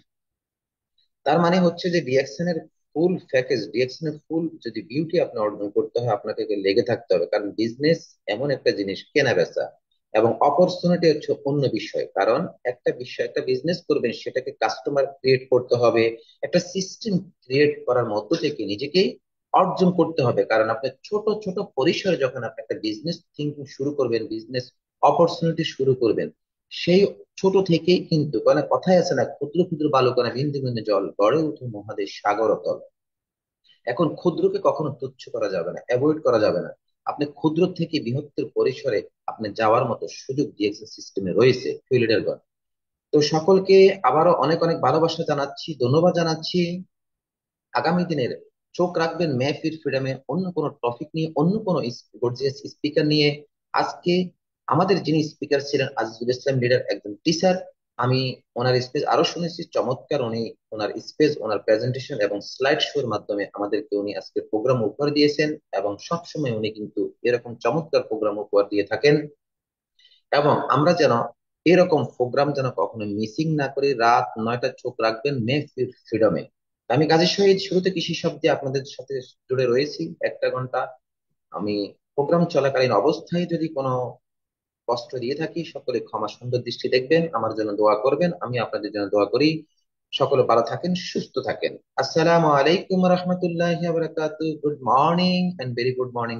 তার মানে হচ্ছে যে ডিএক্সএন এর ফুল প্যাকেজ, ডিএক্সএন এর ফুল যদি বিউটি আপনি অর্জন করতে হয়, আপনাকে লেগে থাকতে হবে। কারণ বিজনেস এমন একটা জিনিস, কেনা বেচা এবং অপরচুনিটি হচ্ছে অন্য বিষয়। কারণ একটা বিষয়, একটা বিজনেস করবেন, সেটাকে কাস্টমার ক্রিয়েট করতে হবে, একটা সিস্টেম ক্রিয়েট করার মধ্য থেকে নিজেকে অর্জন করতে হবে। কারণ আপনি ছোট ছোট পরিসরে যখন আপনি একটা বিজনেস থিঙ্কিং শুরু করবেন, বিজনেস অপরচুনিটি শুরু করবেন, সেই ছোট থেকেই কিন্তু, মানে কথাই আছে না, ক্ষুদ্র ক্ষুদ্র বালুকণা বিন্দু বিন্দু জল গড়ে উঠে মহাদেশ সাগর অতল। এখন ক্ষুদ্রকে কখনো তুচ্ছ করা যাবে না, অ্যাভয়েড করা যাবে না। আপনি ক্ষুদ্র থেকে বৃহত্তর পরিসরে আপনি যাওয়ার মতো সুযোগ দিয়েছে সিস্টেমে রয়েছে ফিল্ডারগণ। তো সকলকে আবারও অনেক অনেক ভালোবাসা জানাচ্ছি, ধন্যবাদ জানাচ্ছি। আগামী দিনের চোখ রাখবেন মেহফিল ফ্রিডমে, অন্য কোনো টপিক নিয়ে, অন্য কোনো গর্জিয়াস স্পিকার নিয়ে। আজকে আমাদের যিনি স্পিকার ছিলেন আজিজুল ইসলাম লিডার, একজন টিচার। আমি ওনার স্পেচ আরো শুনেছি চমৎকার। উনি ওনার স্পেচ, ওনার প্রেজেন্টেশন এবং স্লাইড শো এর মাধ্যমে আমাদেরকে উনি আজকে প্রোগ্রাম উপহার দিয়েছেন, এবং সবসময় উনি কিন্তু এরকম চমৎকার প্রোগ্রাম উপহার দিয়ে থাকেন। এবং আমরা যেন এরকম প্রোগ্রাম যেন কখনো মিসিং না করি। রাত 9টা চোখ রাখবেন মেহফিল ফ্রিডমে। আমি কাজী শহীদ, শুরুতে কৃষি শব্দে আপনাদের সাথে জুড়ে রয়েছি 1টা ঘন্টা। আমি প্রোগ্রাম চলাকালীন অবস্থায় যদি কোনো কষ্ট দিয়ে থাকি, সকলে ক্ষমা সুন্দর দৃষ্টি দেখবেন, আমার জন্য দোয়া করবেন, আমি আপনাদের জন্য দোয়া করি। সকলে ভালো থাকেন, সুস্থ থাকেন। আসসালামু আলাইকুম রহমতুল্লাহ বারাকাতু। Good morning and very good morning.